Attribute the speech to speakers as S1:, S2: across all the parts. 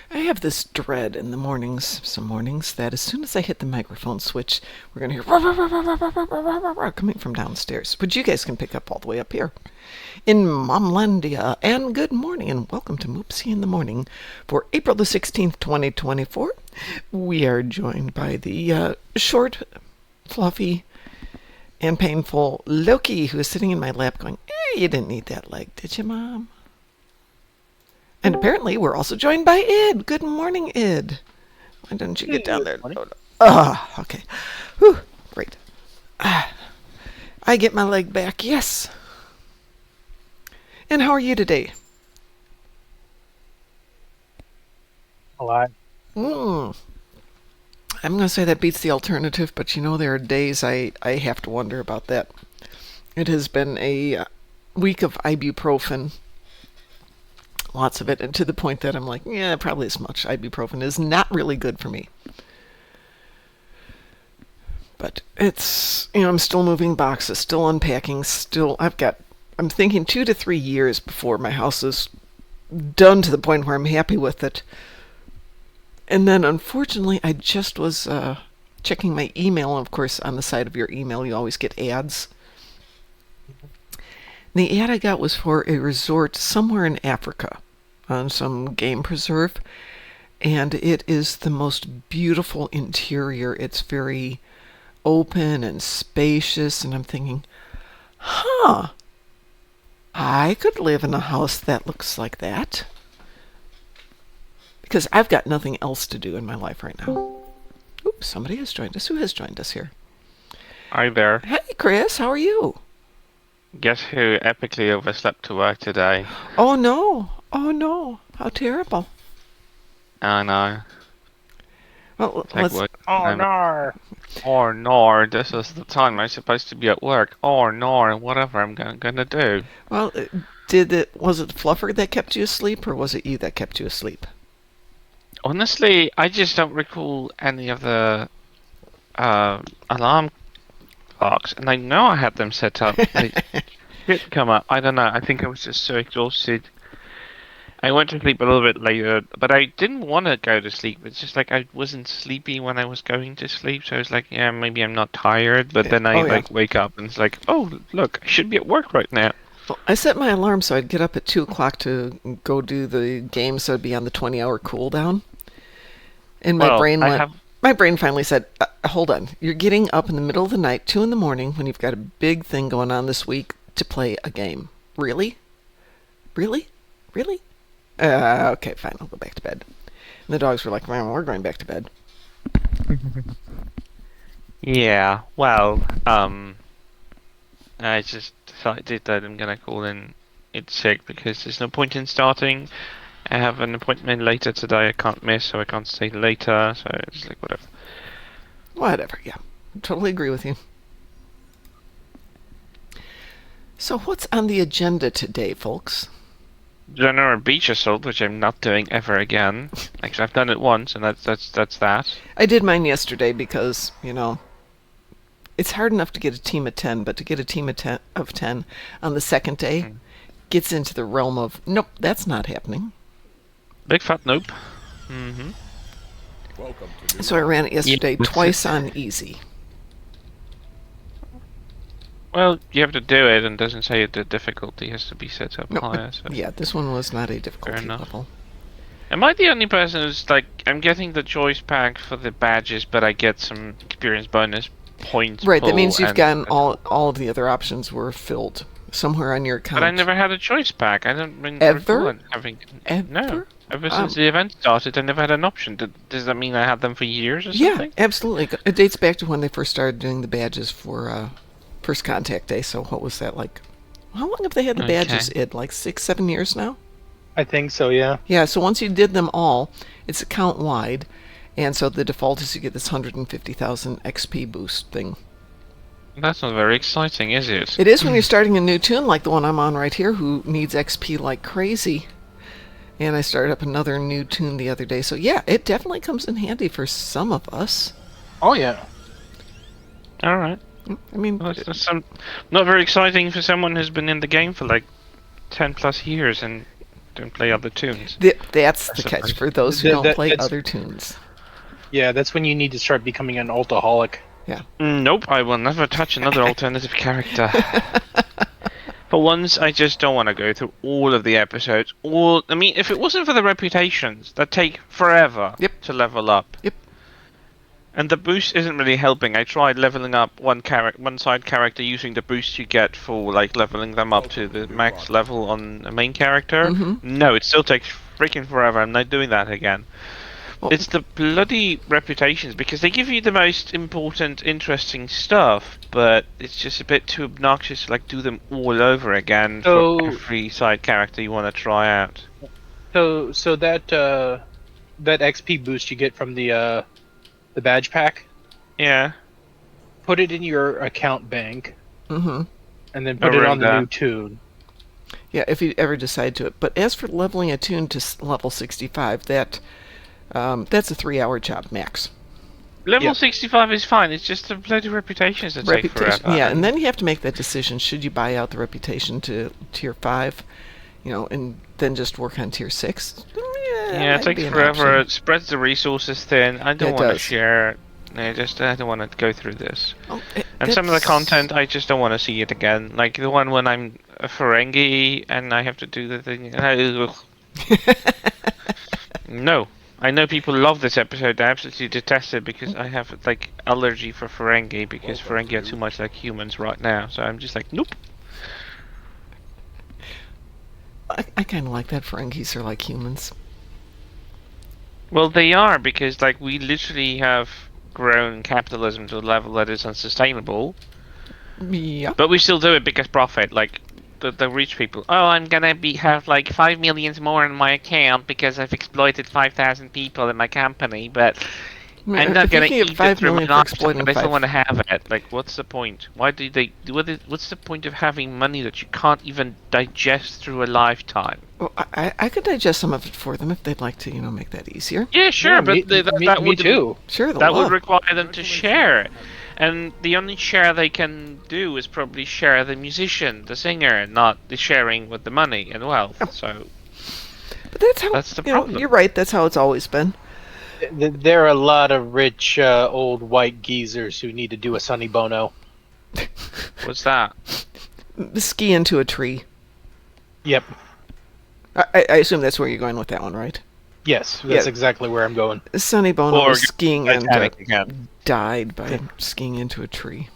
S1: I have this dread in the mornings, some mornings, that as soon as I hit the microphone switch, we're going to hear coming from downstairs, which you guys can pick up all the way up here in Momlandia. And good morning, and welcome to Moopsy in the Morning for April the 16th, 2024. We are joined by the short, fluffy, and painful Loki, who is sitting in my lap going, you didn't need that leg, did you, Mom? And apparently we're also joined by Id. Good morning, Id. Why don't you get down there? Okay. Whew, great. I get my leg back, yes. And how are you today?
S2: Alive.
S1: I'm going to say that beats the alternative, but you know, there are days I have to wonder about that. It has been a week of ibuprofen. Lots of it, and to the point that I'm like, yeah, probably as much. Ibuprofen is not really good for me. But it's, I'm still moving boxes, still unpacking, I'm thinking 2 to 3 years before my house is done to the point where I'm happy with it. And then, unfortunately, I just was checking my email. Of course, on the side of your email, you always get ads. The ad I got was for a resort somewhere in Africa on some game preserve, and it is the most beautiful interior. It's very open and spacious, and I'm thinking, I could live in a house that looks like that, because I've got nothing else to do in my life right now. Oops, somebody has joined us. Who has joined us here?
S3: Hi there.
S1: Hey, Chris, how are you?
S3: Guess who epically overslept to work today?
S1: Oh no, how terrible.
S3: I know.
S1: Well,
S3: Like
S1: let's...
S3: what?
S2: Oh no!
S3: Oh no, this is the time I'm supposed to be at work. Oh no, whatever I'm gonna do.
S1: Well, was it Fluffer that kept you asleep, or was it you that kept you asleep?
S3: Honestly, I just don't recall any of the alarm clocks, and I know I had them set up. They did come up. I don't know. I think I was just so exhausted. I went to sleep a little bit later, but I didn't want to go to sleep. It's just like I wasn't sleepy when I was going to sleep, so I was like, yeah, maybe I'm not tired. But then I wake up and it's like, oh, look, I should be at work right now.
S1: Well, I set my alarm so I'd get up at 2 o'clock to go do the game, so I'd be on the 20-hour cooldown. And my brain finally said, hold on, you're getting up in the middle of the night, 2 in the morning, when you've got a big thing going on this week to play a game. Really? Really? Really? Okay, fine, I'll go back to bed. And the dogs were like, man, we're going back to bed.
S3: Yeah, well, I just decided that I'm gonna call in it sick because there's no point in starting. I have an appointment later today I can't miss, so I can't stay later, so it's like whatever.
S1: Whatever, yeah. Totally agree with you. So what's on the agenda today, folks?
S3: General beach assault, which I'm not doing ever again. Actually, I've done it once, and that's that.
S1: I did mine yesterday because, it's hard enough to get a team of 10, but to get a team of 10 on the second day gets into the realm of, nope, that's not happening.
S3: Big fat nope.
S1: So I ran it yesterday twice on easy.
S3: Well, you have to do it, and it doesn't say the difficulty has to be set up higher. So.
S1: Yeah, this one was not a difficulty level.
S3: Am I the only person who's like, I'm getting the choice pack for the badges, but I get some experience bonus points?
S1: Right, that means you've gotten all of the other options were filled somewhere on your account.
S3: But I never had a choice pack. I don't
S1: ever
S3: having
S1: ever.
S3: No. Ever since the event started, I never had an option. Does that mean I had them for years or something?
S1: Yeah, absolutely. It dates back to when they first started doing the badges for First Contact Day. So what was that like? How long have they had the badges, Id? Like 6-7 years now?
S2: I think so, yeah.
S1: Yeah, so once you did them all, it's account-wide. And so the default is you get this 150,000 XP boost thing.
S3: That's not very exciting, is it?
S1: It is when you're starting a new tune like the one I'm on right here, who needs XP like crazy. And I started up another new tune the other day. So yeah, it definitely comes in handy for some of us.
S2: Oh yeah.
S3: All right.
S1: I mean,
S3: well, that's not very exciting for someone who's been in the game for like 10 plus years and don't play other tunes.
S1: That's the catch for those who don't play
S2: that's-
S1: other tunes.
S2: Yeah, that's when you need to start becoming an altaholic.
S3: Nope, I will never touch another alternative character. For once, I just don't want to go through all of the episodes. I mean, if it wasn't for the reputations that take forever
S1: Yep.
S3: to level up.
S1: Yep.
S3: And the boost isn't really helping. I tried leveling up one side character using the boost you get for like leveling them up to the max level on a main character.
S1: Mhm.
S3: No, it still takes freaking forever. I'm not doing that again.
S1: Well,
S3: It's the bloody reputations, because they give you the most important, interesting stuff, but it's just a bit too obnoxious to like do them all over again
S2: So-
S3: for every side character you want to try out.
S2: So that XP boost you get from the badge pack,
S3: Yeah.
S2: put it in your account bank,
S1: mm-hmm.
S2: and then put it on the
S3: Around
S2: new tune.
S1: Yeah, if you ever decide to it. But as for leveling a tune to level 65, that's a 3-hour job max.
S3: Level
S2: Yeah.
S3: 65 is fine, it's just the bloody reputations that take forever.
S1: Yeah, and then you have to make that decision. Should you buy out the reputation to tier 5, and then just work on tier 6?
S3: Yeah, it
S1: might
S3: takes
S1: be an
S3: forever,
S1: option.
S3: it spreads the resources thin, I don't
S1: It
S3: want to
S1: does.
S3: share. I don't want to go through this.
S1: Oh,
S3: And some of the
S1: that's-
S3: content, I just don't want to see it again. Like the one when I'm a Ferengi and I have to do the thing. No. I know people love this episode. I absolutely detest it because I have like allergy for Ferengi because Ferengi are too much like humans right now. So I'm just like, nope.
S1: I kind of like that Ferengis are like humans.
S3: Well, they are, because like we literally have grown capitalism to a level that is unsustainable.
S1: Yeah.
S3: But we still do it because profit, like the rich people. Oh, I'm gonna have like 5 millions more in my account because I've exploited 5,000 people in my company, but I'm not
S1: If you
S3: gonna
S1: can get
S3: eat
S1: 5
S3: it through my
S1: million for
S3: lifetime.
S1: exploiting
S3: I still
S1: 5.
S3: want to have it. Like, what's the point? Why do they? What's the point of having money that you can't even digest through a lifetime?
S1: Well, I could digest some of it for them if they'd like to, make that easier.
S3: Yeah, sure,
S2: Yeah,
S3: but
S2: me,
S3: that
S2: me
S3: would
S2: too.
S1: Sure, the
S3: that
S1: law.
S3: would require them to share. And the only share they can do is probably share the musician, the singer, not the sharing with the money and wealth. So
S1: But that's how.
S3: that's the problem.
S1: You're right. That's how it's always been.
S2: There are a lot of rich old white geezers who need to do a Sonny Bono.
S3: What's that?
S1: Ski into a tree.
S2: Yep.
S1: I assume that's where you're going with that one, right?
S2: Yes, that's
S1: Yeah.
S2: exactly where I'm going.
S1: Sonny Bono
S3: Or
S1: was skiing and
S3: Titanic again.
S1: died by skiing into a tree.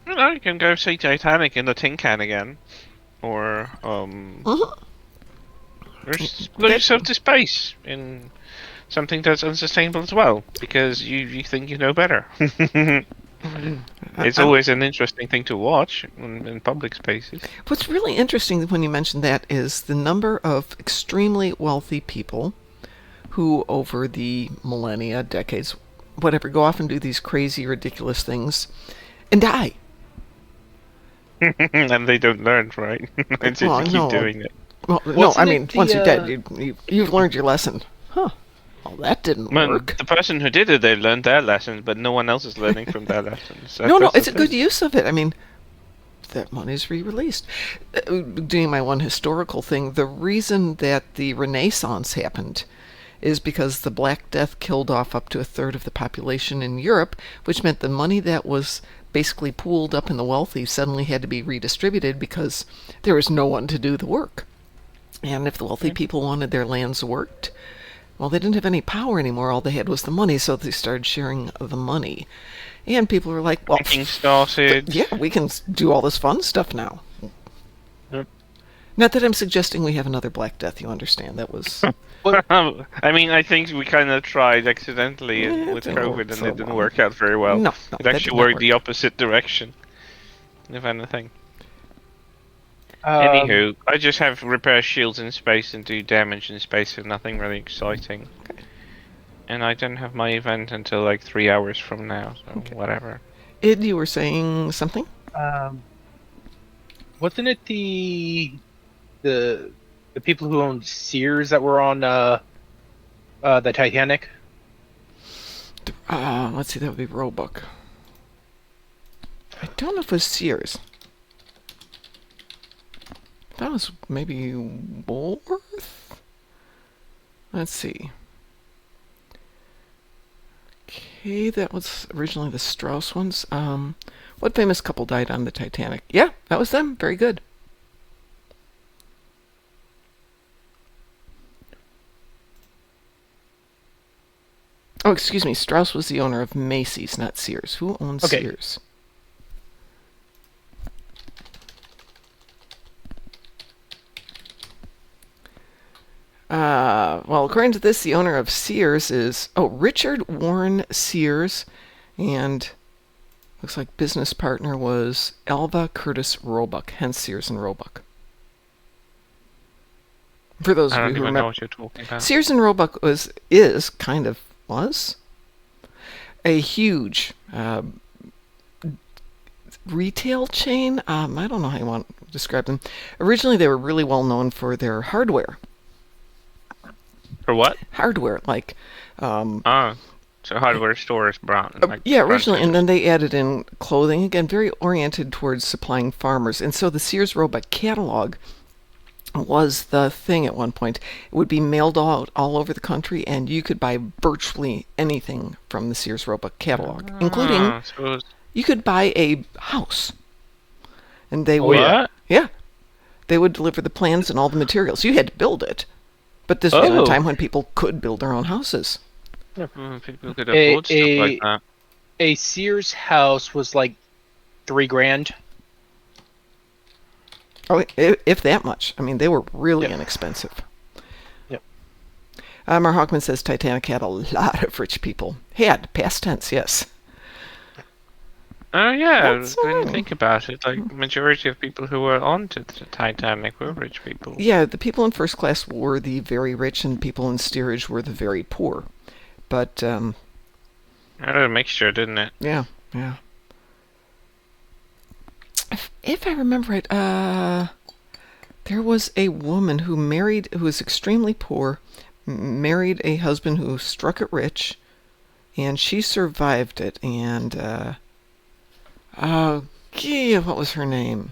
S3: You can go see Titanic in the tin can again, or
S1: Mhm.
S3: blow yourself to space in something that's unsustainable as well, because you think you know better. It's
S1: I'm-
S3: always an interesting thing to watch in public spaces.
S1: What's really interesting when you mention that is the number of extremely wealthy people who, over the millennia, decades, whatever, go off and do these crazy, ridiculous things and die.
S3: And they don't learn, right? They just
S1: Well,
S3: keep
S1: no.
S3: doing it.
S1: Well, no,
S2: Wasn't
S1: I mean,
S2: it the,
S1: once you're dead, you've learned your lesson. Huh. Well, that didn't
S3: Man,
S1: work.
S3: the person who did it, they learned their lessons, but no one else is learning from their lessons.
S1: No,
S3: That's
S1: it's
S3: the
S1: a good
S3: thing.
S1: use of it. I mean, that money's re-released. Doing my one historical thing, the reason that the Renaissance happened is because the Black Death killed off up to 1/3 of the population in Europe, which meant the money that was basically pooled up in the wealthy suddenly had to be redistributed because there was no one to do the work. And if the wealthy people wanted their lands worked, well, they didn't have any power anymore. All they had was the money, so they started sharing the money. And people were like, well,
S3: Banking started.
S1: yeah, we can do all this fun stuff now.
S2: Yep.
S1: Not that I'm suggesting we have another Black Death, you understand. That was...
S3: I mean, I think we kind of tried accidentally
S1: Yeah,
S3: with
S1: it didn't
S3: COVID,
S1: work
S3: and
S1: so
S3: it didn't
S1: well.
S3: work out very well.
S1: No,
S3: it
S1: that did
S3: actually
S1: not
S3: worked
S1: work.
S3: the opposite direction, if anything.
S2: Um,
S3: Anywho, I just have repair shields in space and do damage in space and nothing really exciting. And I don't have my event until like 3 hours from now, so whatever.
S1: Id, you were saying something?
S2: Wasn't it the people who owned Sears that were on the Titanic?
S1: Let's see, that would be Roebuck. I don't know if it was Sears. That was maybe Woolworth? Let's see. Okay, that was originally the Strauss ones. What famous couple died on the Titanic? Yeah, that was them. Very good. Oh, excuse me. Strauss was the owner of Macy's, not Sears. Who owns
S2: Okay.
S1: Sears? Well, according to this, the owner of Sears is Richard Warren Sears, and looks like business partner was Alva Curtis Roebuck, hence Sears and Roebuck. For those
S3: I
S1: of
S3: don't
S1: you who
S3: even know
S1: remember,
S3: what you're talking about.
S1: Sears and Roebuck was a huge retail chain. I don't know how you want to describe them. Originally, they were really well known for their hardware.
S3: For what?
S1: Hardware, like
S3: Oh, so hardware stores brought. Like
S1: yeah, originally, and
S3: front
S1: then they added in clothing. Again, very oriented towards supplying farmers. And so the Sears Roebuck catalog was the thing at one point. It would be mailed out all over the country, and you could buy virtually anything from the Sears Roebuck catalog, including
S3: so it was,
S1: you could buy a house. And they
S2: Oh,
S1: would,
S2: yeah.
S1: yeah, they would deliver the plans and all the materials. You had to build it, but this was at a
S2: Oh.
S1: time when people could build their own houses.
S3: people could afford stuff like that.
S2: A Sears house was like $3,000.
S1: Oh, if that much. I mean, they were really
S2: Yep.
S1: inexpensive.
S2: Yep.
S1: Mar Hawkman says Titanic had a lot of rich people. Had, past tense, yes.
S3: Oh yeah,
S1: That's
S3: when you
S1: right.
S3: think about it, like majority of people who were on to the Titanic were rich people.
S1: Yeah, the people in first class were the very rich, and people in steerage were the very poor. But,
S3: It had a mixture, didn't it?
S1: yeah. If I remember right, there was a woman who was extremely poor, married a husband who struck it rich, and she survived it. And what was her name?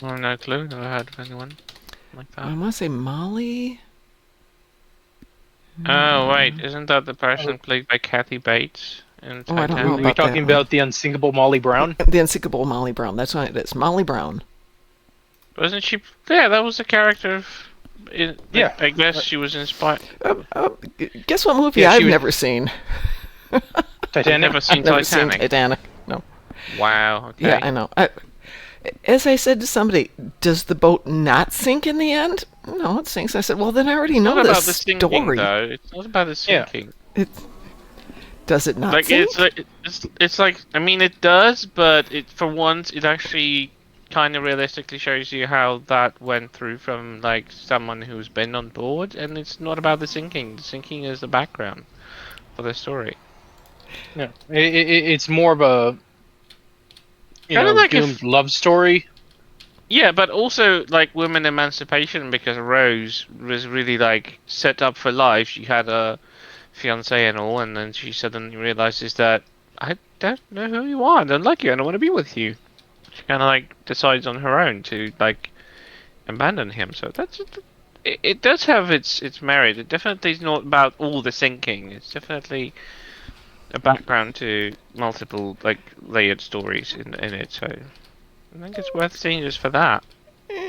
S3: I have no clue. Never heard of anyone like
S1: I
S3: that.
S1: want to say Molly.
S3: Oh wait, isn't that the person played by Kathy Bates in
S1: Oh, I don't know
S3: Titanic?
S2: Were you
S1: about that
S2: talking
S1: one.
S2: about the unsinkable Molly Brown?
S1: The Unsinkable Molly Brown. That's what it is. Molly Brown.
S3: Wasn't she? Yeah, that was a character.
S2: Yeah.
S3: I guess she was inspired.
S1: Guess what movie
S2: Yeah, she
S1: I've
S2: was-
S1: never seen?
S3: I've
S2: Titanic?
S3: never seen
S1: Never seen
S3: Titanic.
S1: Titanic. No.
S3: Wow. Okay.
S1: Yeah, I know. As I said to somebody, does the boat not sink in the end? No, it sinks. I said, well, then I already
S3: It's
S1: know
S3: not about
S1: this
S3: the sinking,
S1: story.
S3: though. It's not about the
S2: Yeah.
S3: sinking.
S1: Does it not
S3: Like
S1: sink?
S3: it's like I mean it does, but for once it actually kind of realistically shows you how that went through from like someone who's been on board, and it's not about the sinking. The sinking is the background for the story.
S2: Yeah. It's more of a
S3: Kinda like if-
S2: doomed love story.
S3: Yeah, but also like women emancipation, because Rose was really like set up for life. She had a fiance and all, and then she suddenly realizes that I don't know who you are. I don't like you. I don't want to be with you. She kind of like decides on her own to like abandon him. So it does have its merit. It definitely is not about all the sinking. It's definitely a background to multiple like layered stories in it. So I think it's worth seeing just for that.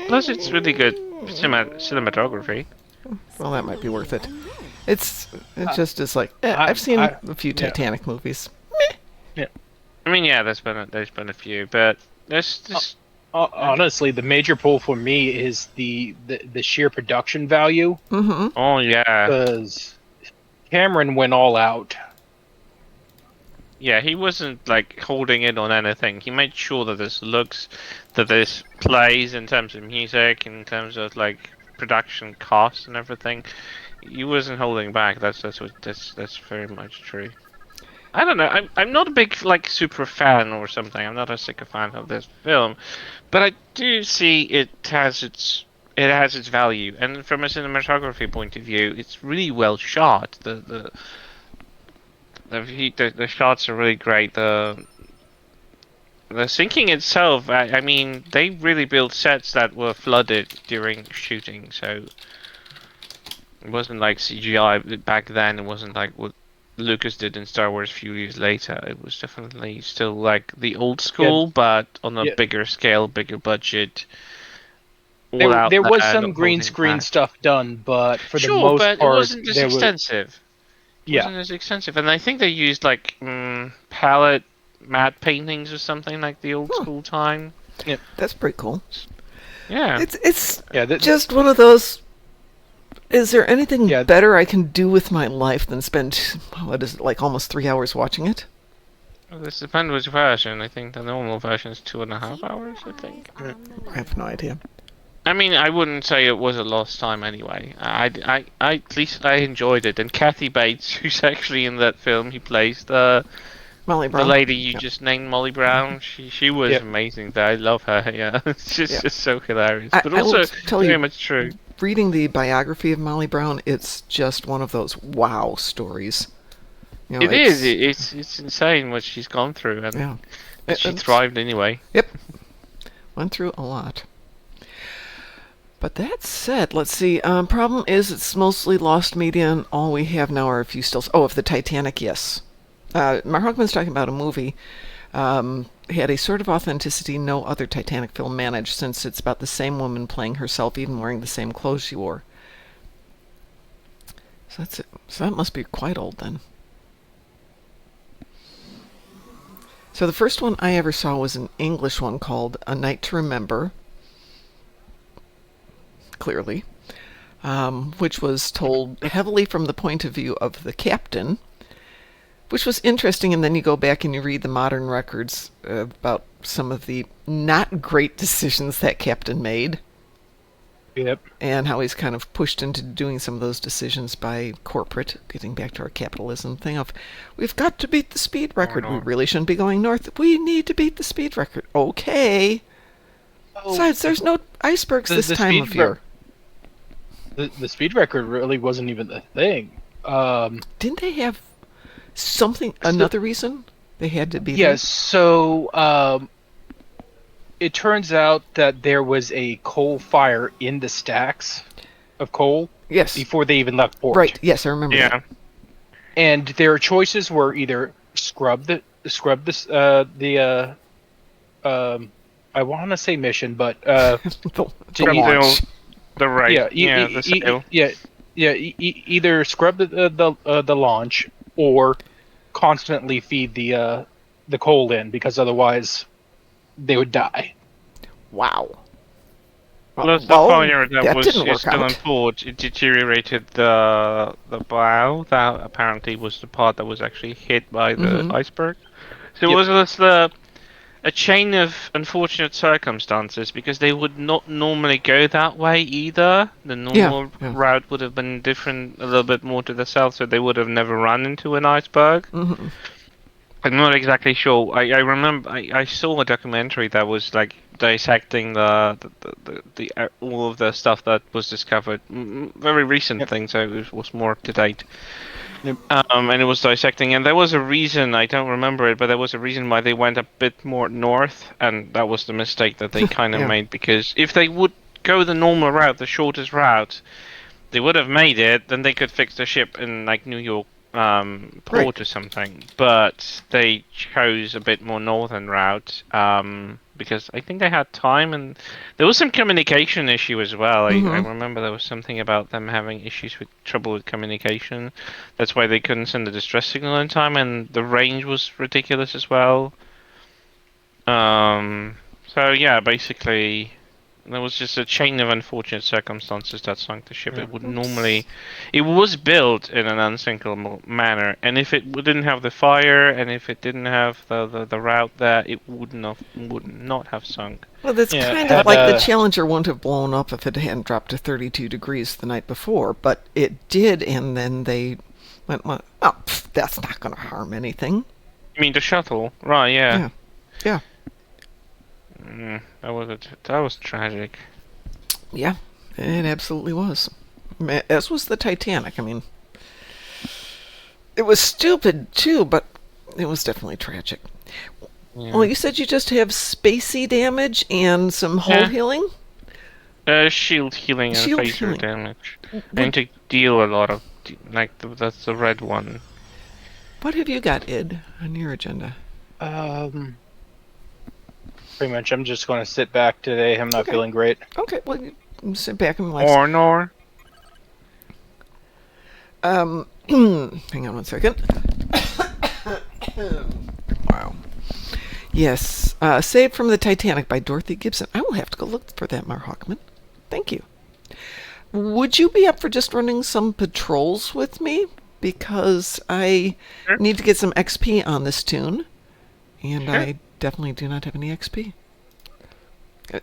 S3: Plus, it's really good cinematography.
S1: Well, that might be worth it. It just is like
S2: I-
S1: I've seen
S2: I-
S1: a few
S2: yeah.
S1: Titanic movies.
S3: I mean, yeah, there's been a few, but there's just
S2: Honestly, the major pull for me is the sheer production value,
S1: Mm-hmm.
S3: oh yeah,
S2: because Cameron went all out.
S3: yeah. He wasn't like holding in on anything. He made sure that this plays in terms of music, in terms of like production costs and everything. He wasn't holding back. That's very much true. I don't know. I'm not a big like super fan or something. I'm not a super fan of this film, but I do see it has its value, and from a cinematography point of view, it's really well shot. The shots are really great. the sinking itself, I mean, they really built sets that were flooded during shooting, so it wasn't like CGI back then. It wasn't like what Lucas did in Star Wars a few years later. It was definitely still like the old
S2: Yeah,
S3: school, but on a
S2: yeah.
S3: bigger scale, bigger budget, all out
S2: There was
S3: there,
S2: some
S3: not
S2: green
S3: holding
S2: screen
S3: back.
S2: stuff done, but for the
S3: Sure,
S2: most
S3: but it
S2: part,
S3: wasn't as
S2: there was
S3: extensive.
S2: yeah.
S3: And I think they used like palette matte paintings or something like the old
S1: Huh.
S3: school time.
S1: That's pretty cool.
S3: Yeah.
S1: It's
S2: Yeah,
S1: just one of those. Is there anything
S2: Yeah.
S1: better I can do with my life than spend, what is it, like almost 3 hours watching it?
S3: Well, this depends which version. I think the normal version is 2.5 hours, I think.
S1: I have no idea.
S3: I mean, I wouldn't say it was a lost time anyway. At least I enjoyed it. And Kathy Bates, who's actually in that film, he plays
S1: Molly
S3: the
S1: Brown.
S3: lady you
S1: Yeah.
S3: just named, Molly Brown. She was
S2: Yeah.
S3: amazing. Though I love her. Yeah, it's just so hilarious,
S1: I
S3: but
S1: will
S3: also
S1: tell
S3: very
S1: you-
S3: much true.
S1: Reading the biography of Molly Brown, it's just one of those wow stories. You know,
S3: It is. It's insane what she's gone through, and
S1: Yeah.
S3: she
S1: It's-
S3: thrived anyway.
S1: Went through a lot. But that said, let's see. Problem is, it's mostly lost media, and all we have now are a few stills. Oh, of the Titanic, yes. Mark Hockman's talking about a movie. Had a sort of authenticity no other Titanic film managed, since it's about the same woman playing herself, even wearing the same clothes she wore. So that's it. So that must be quite old then. So the first one I ever saw was an English one called A Night to Remember. Clearly. Which was told heavily from the point of view of the captain, which was interesting. And then you go back and you read the modern records about some of the not great decisions that captain made,
S2: Yep.
S1: and how he's kind of pushed into doing some of those decisions by corporate, getting back to our capitalism thing of, we've got to beat the speed record. We really shouldn't be going north. We need to beat the speed record. Okay. Besides, there's no icebergs this time
S2: speed
S1: of year.
S2: The speed record really wasn't even the thing.
S1: Didn't they have something, another reason they had to be there?
S2: Yes, so it turns out that there was a coal fire in the stacks of coal
S1: Yes.
S2: before they even left port.
S1: Right. Yes, I remember
S3: Yeah.
S1: that.
S2: And their choices were either I want to say mission, but
S1: The
S2: To
S1: launch.
S3: The right.
S2: yeah,
S3: The sail.
S2: either scrub the launch or constantly feed the coal in, because otherwise they would die.
S1: Wow.
S3: Plus the
S1: Well,
S3: fire that was
S1: didn't work
S3: still on
S1: out.
S3: board, it deteriorated the bow. That apparently was the part that was actually hit by the
S1: Mhm.
S3: iceberg. So it
S2: Yep.
S3: was just a chain of unfortunate circumstances, because they would not normally go that way either. The normal
S1: yeah.
S3: route would have been different, a little bit more to the south, so they would have never run into an iceberg.
S1: Mhm.
S3: I'm not exactly sure. I remember I saw a documentary that was like dissecting the all of the stuff that was discovered. Very recent
S2: Yep.
S3: thing, so it was more up to date.
S2: Yep.
S3: And it was dissecting, and there was a reason, I don't remember it, but there was a reason why they went a bit more north, and that was the mistake that they kind of
S1: Yeah.
S3: made, because if they would go the normal route, the shortest route, they would have made it, then they could fix the ship in like New York port
S1: Right.
S3: or something. But they chose a bit more northern route because I think they had time, and there was some communication issue as well. I
S1: Mhm.
S3: remember there was something about them having issues with trouble with communication. That's why they couldn't send a distress signal in time, and the range was ridiculous as well. So yeah, basically, there was just a chain of unfortunate circumstances that sunk the ship.
S2: Yeah.
S3: It would normally, it was built in an unsinkable manner, and if it didn't have the fire, and if it didn't have the route there, it would not have sunk.
S1: Well, that's
S2: Yeah,
S1: kind
S2: had,
S1: of like the
S2: uh,
S1: Challenger wouldn't have blown up if it hadn't dropped to 32 degrees the night before, but it did, and then they went, well, oh, that's not going to harm anything.
S3: You mean the shuttle? Right? Yeah.
S1: Yeah.
S3: That was tragic.
S1: Yeah, it absolutely was. As was the Titanic. I mean, it was stupid too, but it was definitely tragic. Well, you said you just have spacey damage and some hull
S3: Yeah.
S1: healing?
S3: Shield healing and
S1: Shield
S3: phaser
S1: healing.
S3: damage. I need to deal a lot of that's the red one.
S1: What have you got, Id, on your agenda?
S2: Pretty much, I'm just going to sit back today. I'm not
S1: Okay.
S2: feeling great.
S1: Okay, well, you can sit back and relax.
S3: Or nor.
S1: Hang on one second. Wow. Yes, Saved from the Titanic by Dorothy Gibson. I will have to go look for that, Mar Hawkman. Thank you. Would you be up for just running some patrols with me? Because I
S3: Sure.
S1: need to get some XP on this tune, and
S3: Sure.
S1: I definitely do not have any XP.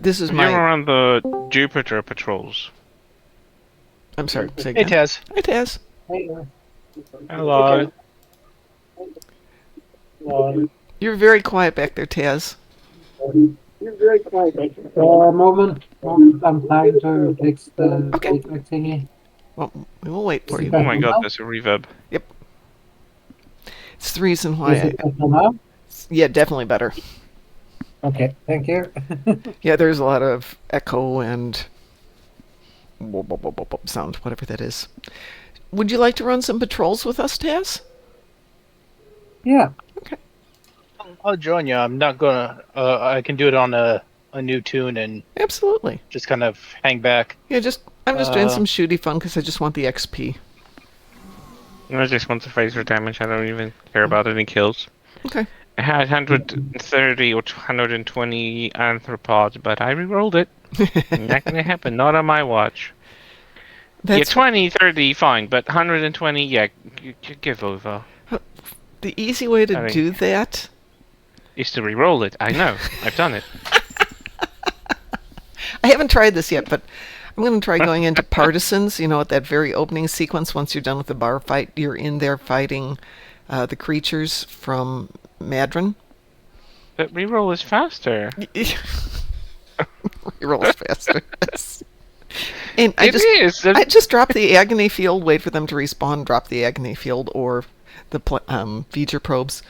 S1: This is
S3: Have you ever
S1: my...
S3: run the Jupiter patrols?
S1: I'm sorry, say
S2: Hey,
S1: again.
S2: Taz.
S1: Hi, Taz.
S2: Hello.
S1: You're very quiet back there, Taz.
S4: Moment, I'm trying to fix the
S1: Okay.
S4: HVAC thingy.
S1: Well, we will wait for you.
S3: Oh my god, there's a reverb.
S1: It's the reason why
S4: Is it better now?
S1: yeah, definitely better.
S4: Okay, thank you.
S1: Yeah, there's a lot of echo and sound, whatever that is. Would you like to run some patrols with us, Taz?
S4: Yeah,
S2: I'll join you. I'm not gonna. I can do it on a new tune and
S1: Absolutely.
S2: just kind of hang back.
S1: Yeah, I'm just doing
S2: Uh,
S1: some shooty fun because I just want the XP.
S3: I just want the phaser damage. I don't even care about any kills.
S1: Okay.
S3: I had 130 or 120 arthropods, but I rerolled it. Not gonna happen. Not on my watch.
S1: That's
S3: Yeah, 20, 30, fine, but 120, yeah, give over.
S1: the easy way to
S3: I think-
S1: do that.
S3: Is to reroll it. I know. I've done it.
S1: I haven't tried this yet, but I'm going to try going into Partisans. You know, at that very opening sequence, once you're done with the bar fight, you're in there fighting the creatures from Madron.
S3: But reroll is faster.
S1: Rolls faster. And I
S3: It is.
S1: I just drop the agony field, wait for them to respawn, drop the agony field or the feature probes.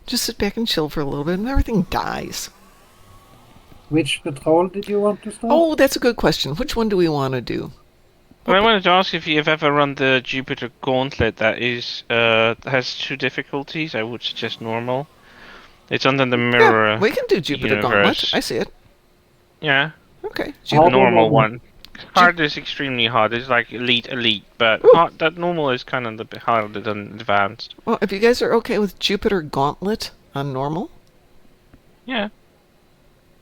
S1: Just sit back and chill for a little bit, and everything dies.
S4: which patrol did you want to start?
S1: Oh, that's a good question. Which one do we want to do?
S3: Well, I wanted to ask if you've ever run the Jupiter Gauntlet that is has 2 difficulties. I would suggest normal. It's under the mirror.
S1: Yeah, we can do Jupiter Gauntlet.
S3: universe.
S1: I see it.
S3: Yeah,
S1: Okay.
S3: the
S4: How-
S3: normal one. Hard is extremely hard. It's like elite, but
S1: Ooh.
S3: hard, that normal is kind of a bit harder than advanced.
S1: Well, if you guys are okay with Jupiter Gauntlet on normal,
S3: Yeah.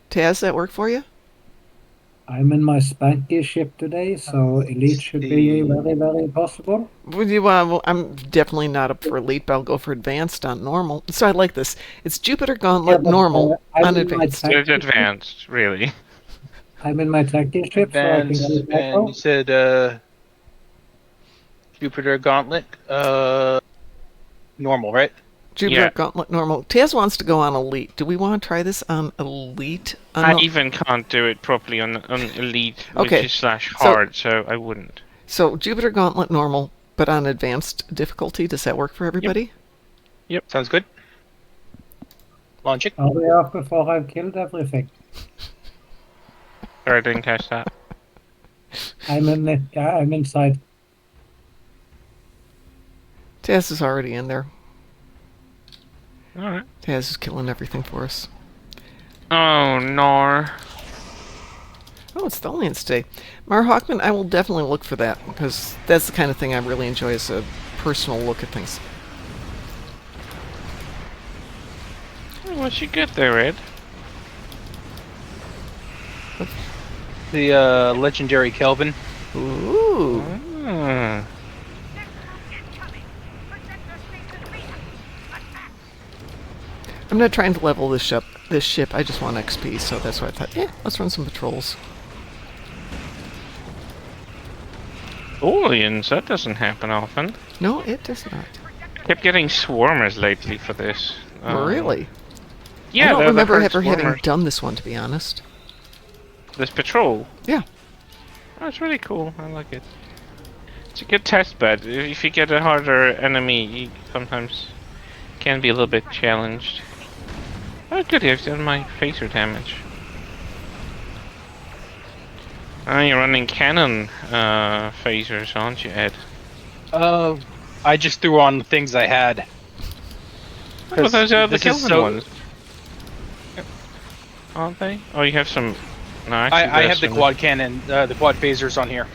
S1: Taz, that work for you?
S4: I'm in my spanky ship today, so elite should be very, very possible.
S1: Would you, well, I'm definitely not up for elite, but I'll go for advanced on normal. So I like this. It's Jupiter Gauntlet
S4: Yeah, but,
S1: normal
S4: I'm
S1: on
S4: in my
S1: advanced.
S4: tank-
S3: It's advanced, really.
S4: I'm in my tanky ship, so I can
S2: Advanced,
S4: get it back
S2: and you said Jupiter Gauntlet. Normal, right?
S1: Jupiter
S3: Yeah.
S1: Gauntlet normal. Taz wants to go on elite. Do we want to try this on elite?
S3: I even can't do it properly on elite,
S1: Okay,
S3: which is slash hard, so I wouldn't.
S1: So Jupiter Gauntlet normal, but on advanced difficulty. Does that work for everybody?
S2: Sounds good. Launching.
S4: Are we off before I've killed everything?
S3: Sorry, I didn't catch that.
S4: I'm in it. Yeah, I'm inside.
S1: Taz is already in there.
S3: Alright.
S1: Taz is killing everything for us.
S3: Oh, no.
S1: Oh, it's Tholians today. Mar Hawkman, I will definitely look for that, because that's the kind of thing I really enjoy as a personal look at things.
S3: What'd you get there, Ed?
S2: The legendary Kelvin.
S1: Ooh.
S3: Hmm.
S1: I'm not trying to level this ship. I just want XP, so that's why I thought, yeah, let's run some patrols.
S3: Aliens, that doesn't happen often.
S1: No, it does not.
S3: Kept getting swarmers lately for this.
S1: Really?
S3: Yeah,
S1: I don't
S3: they're the
S1: remember
S3: herd
S1: ever having
S3: swarmers.
S1: done this one, to be honest.
S3: This patrol.
S1: Yeah.
S3: Oh, it's really cool. I like it. It's a good test bed. If you get a harder enemy, you sometimes can be a little bit challenged. Oh, good, you've done my phaser damage. Oh, you're running cannon phasers, aren't you, Ed?
S2: I just threw on the things I had.
S3: Oh, but those are the
S2: this is
S3: Kelvin
S2: so-
S3: ones, aren't they? Oh, you have some. No, actually,
S2: I
S3: there's
S2: have the
S3: some-
S2: quad cannon, the quad phasers on here.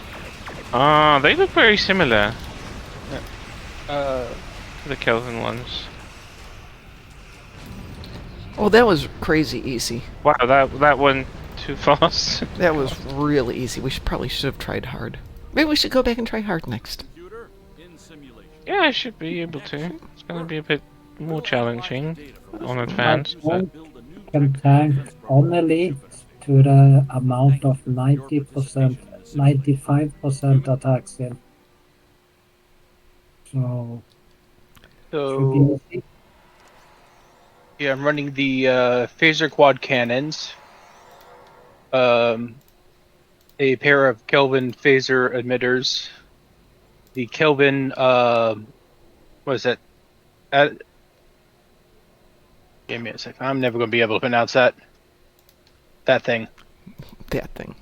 S3: Ah, they look very similar
S2: Uh,
S3: to the Kelvin ones.
S1: Oh, that was crazy easy.
S3: Wow, that went too fast.
S1: That was really easy. We probably should have tried hard. Maybe we should go back and try hard next.
S3: Yeah, I should be able to. It's gonna be a bit more challenging on advanced. But...
S4: Can tank on elite to the amount of 90%, 95% attacks in. So should be
S2: so
S4: easy.
S2: yeah, I'm running the phaser quad cannons. A pair of Kelvin phaser emitters. The Kelvin, what is that? Give me a second. I'm never going to be able to pronounce that. That thing.
S1: That thing.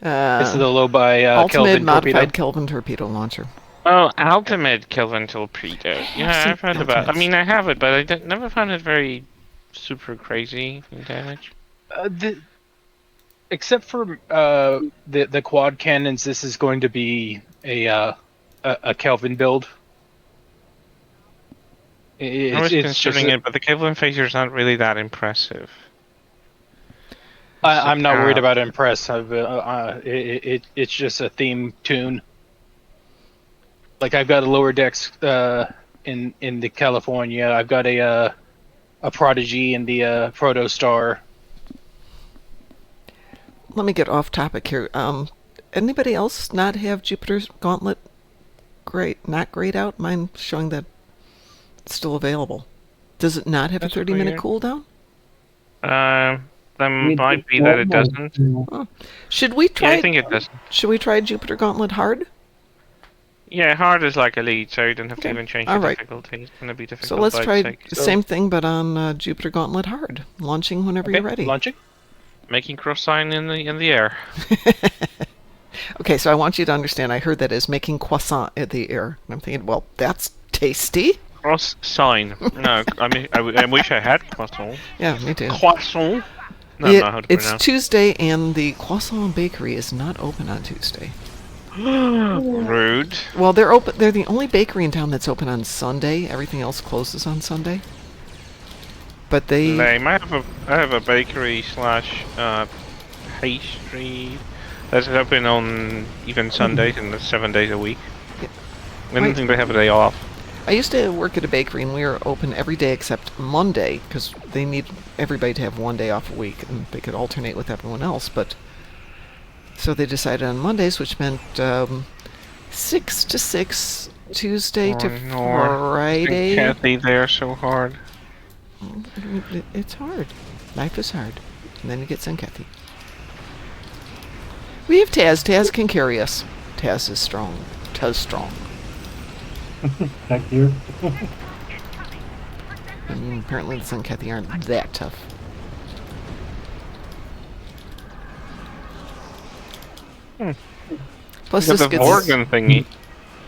S2: This is the low by
S1: Ultimate
S2: Kelvin
S1: modified
S2: torpedo.
S1: Kelvin torpedo launcher.
S3: Oh, ultimate Kelvin torpedo. Yeah,
S1: seen
S3: I've heard about. I
S1: ultimates.
S3: mean, I have it, but I never found it very super crazy in damage.
S2: Except for the quad cannons, this is going to be a Kelvin build.
S3: I was considering it, but the Kelvin phasers aren't really that impressive.
S2: I'm not worried about impress. It's just a theme tune. Like I've got a lower decks in the California. I've got a Prodigy in the Protostar.
S1: Let me get off topic here. Anybody else not have Jupiter's Gauntlet not grayed out? Mine showing that it's still available. Does it not have
S3: That's
S1: a 30-minute
S3: weird.
S1: cooldown?
S3: There might be that it doesn't.
S1: Should we try?
S3: Yeah, I think it doesn't.
S1: Should we try Jupiter Gauntlet hard?
S3: Yeah, hard is like elite, so you don't have to
S1: Okay.
S3: even change
S1: All
S3: the
S1: right.
S3: difficulty. It's gonna be difficult.
S1: So let's
S3: by
S1: try
S3: itself.
S1: the same thing, but on Jupiter Gauntlet hard, launching whenever
S2: Okay,
S1: you're ready.
S2: launching.
S3: Making cross sign in the air.
S1: Okay, so I want you to understand. I heard that as making croissant in the air. And I'm thinking, well, that's tasty.
S3: Cross sign. No, I mean I wish I had croissant.
S1: Yeah, me too.
S3: Croissant. No, I don't know how to
S1: It's
S3: pronounce.
S1: Tuesday, and the Croissant Bakery is not open on Tuesday.
S3: Rude.
S1: Well, they're open. They're the only bakery in town that's open on Sunday. Everything else closes on Sunday. But they
S3: I have a bakery slash pastry that's open on even Sundays and that's 7 days a week.
S1: Yeah.
S3: I don't
S1: Right.
S3: think they have a day off.
S1: I used to work at a bakery, and we were open every day except Monday because they need everybody to have one day off a week, and they could alternate with everyone else. But so they decided on Mondays, which meant 6 to 6, Tuesday to Friday.
S3: Kathy there so hard.
S1: It's hard. Life is hard. And then you get some Kathy. We have Taz. Taz can carry us. Taz is strong. Taz strong.
S4: Thank you.
S1: I mean, apparently the Sun Kathy aren't that tough. Plus
S3: Got
S1: this
S3: the
S1: gets...
S3: organ thingy.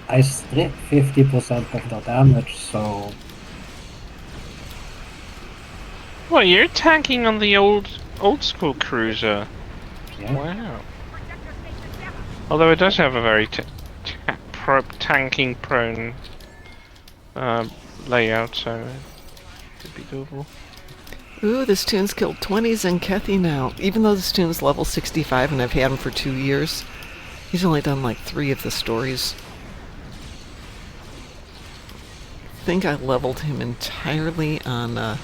S4: I strip 50% of the damage, so
S3: Well, you're tanking on the old school cruiser.
S4: yeah.
S3: Wow. Although it does have a very tanking prone layout, so it could be doable.
S1: Ooh, this tune's killed 20 Zenkethy now. Even though this tune's level 65 and I've had him for 2 years, he's only done like 3 of the stories. I think I leveled him entirely on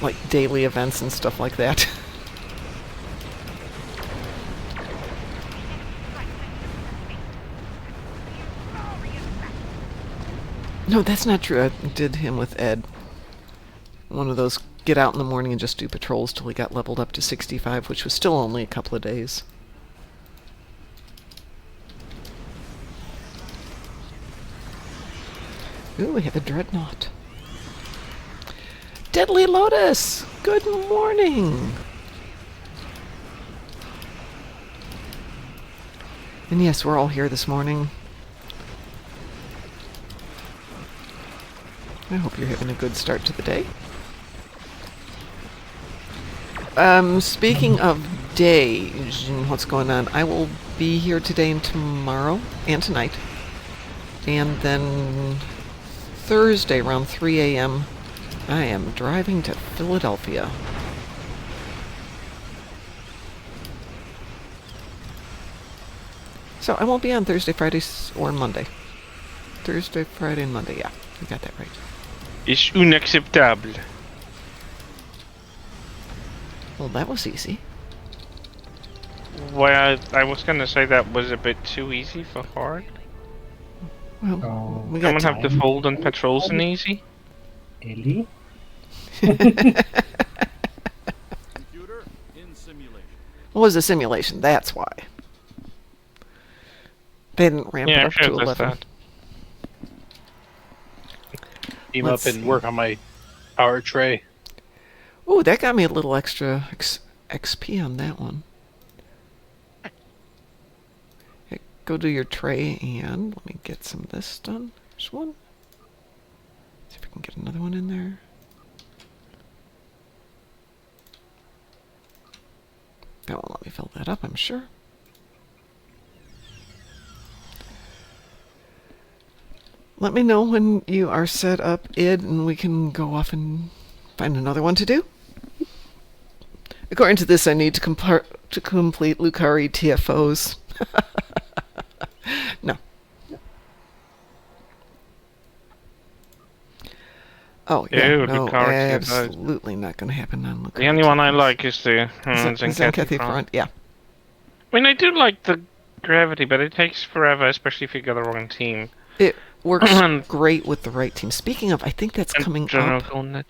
S1: like daily events and stuff like that. No, that's not true. I did him with Ed. One of those get out in the morning and just do patrols till he got leveled up to 65, which was still only a couple of days. Ooh, we have a dreadnought. Deadly Lotus! Good morning! And yes, we're all here this morning. I hope you're having a good start to the day. Speaking of days and what's going on, I will be here today and tomorrow and tonight. And then Thursday around 3 a.m. I am driving to Philadelphia. So I won't be on Thursday, Friday, or Monday. Thursday, Friday, and Monday, yeah. You got that right.
S3: It's unacceptable.
S1: Well, that was easy.
S3: Well, I was gonna say that was a bit too easy for hard.
S1: Well,
S4: Oh,
S1: we got
S3: Someone have to fold on patrols in easy.
S4: Ellie?
S5: Computer in simulation.
S1: What was a simulation? That's why. They didn't ramp it
S3: Yeah, I'm
S1: up
S3: sure
S1: to
S3: it does
S1: 11.
S3: that.
S2: Team
S1: Let's
S2: up and
S1: see.
S2: work on my power tray.
S1: Ooh, that got me a little extra XP on that one. Okay, go to your tray and let me get some of this done. There's one. See if we can get another one in there. That won't let me fill that up, I'm sure. Let me know when you are set up, Id, and we can go off and find another one to do. According to this, I need to complete Lucari TFOs. No. Oh, yeah,
S3: Ew,
S1: no,
S3: Lucari TFOs.
S1: absolutely not going to happen on Lucari.
S3: The only one I
S1: TFOs.
S3: like is the
S1: Zenkethi
S3: Zenkethi
S1: front, yeah.
S3: I mean, I do like the gravity, but it takes forever, especially if you got the wrong team.
S1: It works great with the right team. Speaking of, I think that's
S3: And
S1: coming
S3: General
S1: up.
S3: Gauntlet.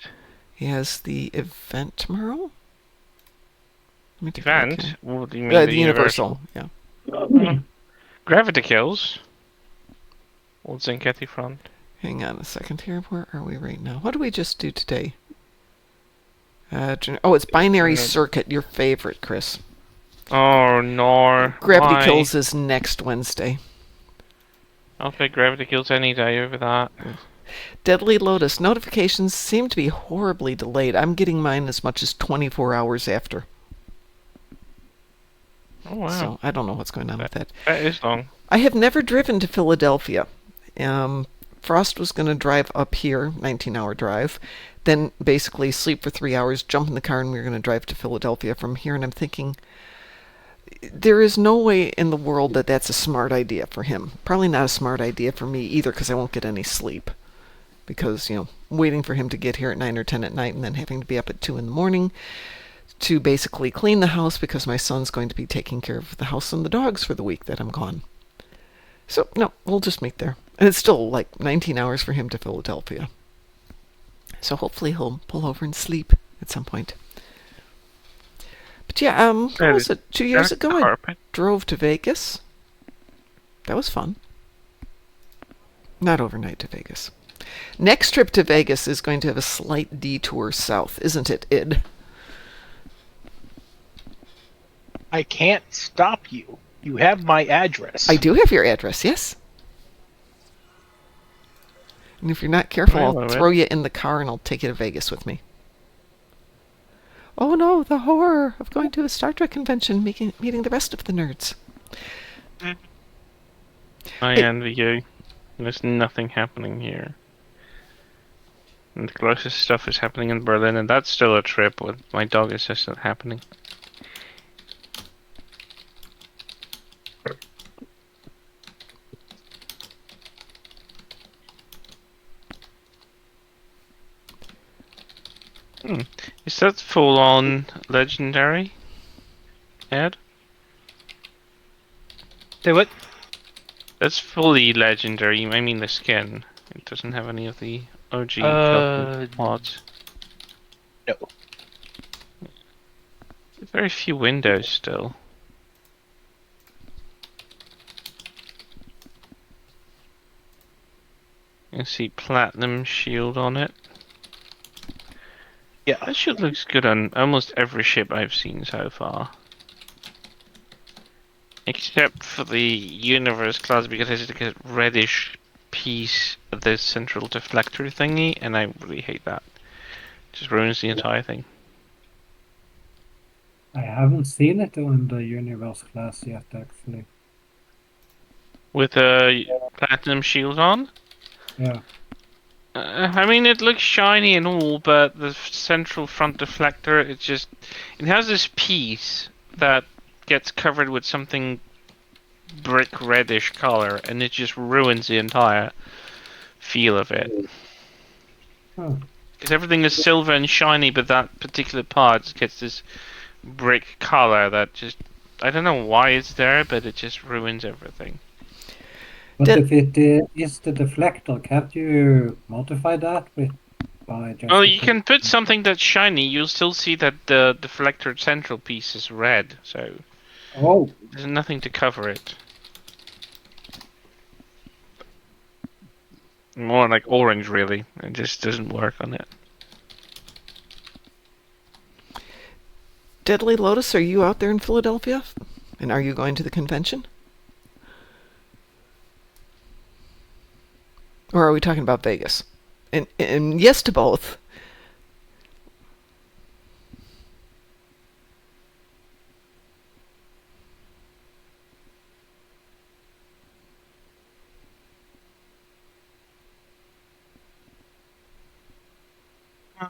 S1: He has the event tomorrow? Let me take a look
S3: Event?
S1: here.
S3: What do you mean?
S1: The Universal, yeah.
S3: Gravity kills. Old Zenkethi front.
S1: Hang on a second here. Where are we right now? What did we just do today? Oh, it's Binary Circuit, your favorite, Chris.
S3: Oh no.
S1: Gravity
S3: Why?
S1: Kills is next Wednesday.
S3: I'll play Gravity Kills any day over that.
S1: Deadly Lotus notifications seem to be horribly delayed. I'm getting mine as much as 24 hours after.
S3: Oh wow.
S1: So I don't know what's going on with that.
S3: That is long.
S1: I have never driven to Philadelphia. Frost was going to drive up here, 19-hour drive, then basically sleep for 3 hours, jump in the car, and we were going to drive to Philadelphia from here. And I'm thinking, there is no way in the world that that's a smart idea for him. Probably not a smart idea for me either, because I won't get any sleep. Because, waiting for him to get here at 9 or 10 at night and then having to be up at 2 in the morning to basically clean the house because my son's going to be taking care of the house and the dogs for the week that I'm gone. So, no, we'll just meet there. And it's still like 19 hours for him to Philadelphia. So hopefully he'll pull over and sleep at some point. But yeah, what was it? 2 years ago I drove to Vegas. That was fun. Not overnight to Vegas. Next trip to Vegas is going to have a slight detour south, isn't it, Id?
S2: I can't stop you. You have my address.
S1: I do have your address, yes. And if you're not careful, I'll throw you in the car and I'll take you to Vegas with me. Oh no, the horror of going to a Star Trek convention, meeting the rest of the nerds.
S3: I envy you. There's nothing happening here. And the closest stuff is happening in Berlin, and that's still a trip. With my dog is just not happening. Is that full on legendary, Ed?
S2: Say what?
S3: That's fully legendary. I mean the skin. It doesn't have any of the OG mods.
S2: No.
S3: Very few windows still. You can see platinum shield on it.
S2: Yeah.
S3: That shit looks good on almost every ship I've seen so far. Except for the Universe class, because it's like a reddish piece of the central deflector thingy, and I really hate that. Just ruins the entire thing.
S4: I haven't seen it on the Universe class yet, actually.
S3: With a platinum shield on?
S4: Yeah.
S3: I mean, it looks shiny and all, but the central front deflector, it has this piece that gets covered with something brick reddish color, and it just ruins the entire feel of it.
S4: Oh.
S3: Because everything is silver and shiny, but that particular part gets this brick color that just, I don't know why it's there, but it just ruins everything.
S4: But
S1: Did-
S4: if it is the deflector, can't you modify that by just...
S3: Well, you can put something that's shiny, you'll still see that the deflector central piece is red, so
S4: Oh,
S3: there's nothing to cover it. More like orange, really. It just doesn't work on it.
S1: Deadly Lotus, are you out there in Philadelphia? And are you going to the convention? Or are we talking about Vegas? And yes to both.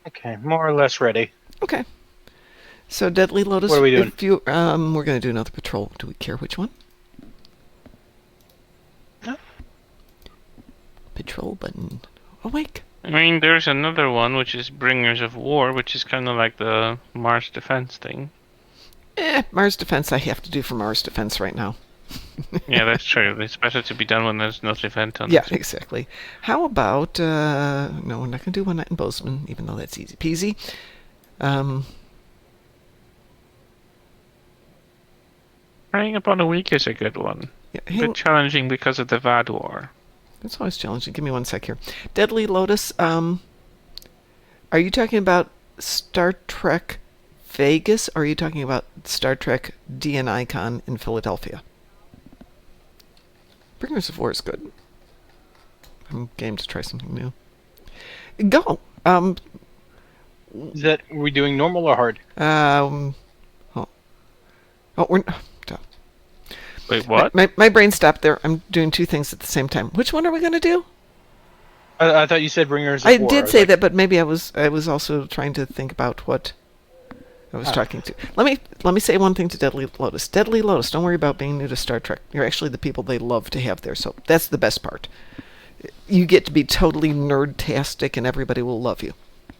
S2: Okay, more or less ready.
S1: Okay. So Deadly Lotus,
S2: What are we doing?
S1: if you we're going to do another patrol. Do we care which one?
S2: No.
S1: Patrol button. Awake.
S3: I mean, there's another one, which is Bringers of War, which is kind of like the Mars Defense thing.
S1: Mars Defense I have to do for Mars Defense right now.
S3: Yeah, that's true. It's better to be done when there's no event on
S1: Yeah,
S3: it.
S1: exactly. How about, no, we're not going to do One Night in Bozeman, even though that's easy peasy.
S3: Preying Upon a Week is a good one.
S1: Yeah,
S3: A bit challenging because of the VAD War.
S1: that's always challenging. Give me 1 sec here. Deadly Lotus, are you talking about Star Trek Vegas, or are you talking about Star Trek DN Icon in Philadelphia? Bringers of War is good. I'm game to try something new. Go!
S2: Is that, are we doing normal or hard?
S1: We're...
S3: Wait, what?
S1: My brain stopped there. I'm doing two things at the same time. Which one are we going to do?
S2: I thought you said Bringers of
S1: I
S2: War.
S1: did say that, but maybe I was also trying to think about what I was
S2: Ah.
S1: talking to. Let me say one thing to Deadly Lotus. Deadly Lotus, don't worry about being new to Star Trek. You're actually the people they love to have there, so that's the best part. You get to be totally nerd-tastic, and everybody will love you.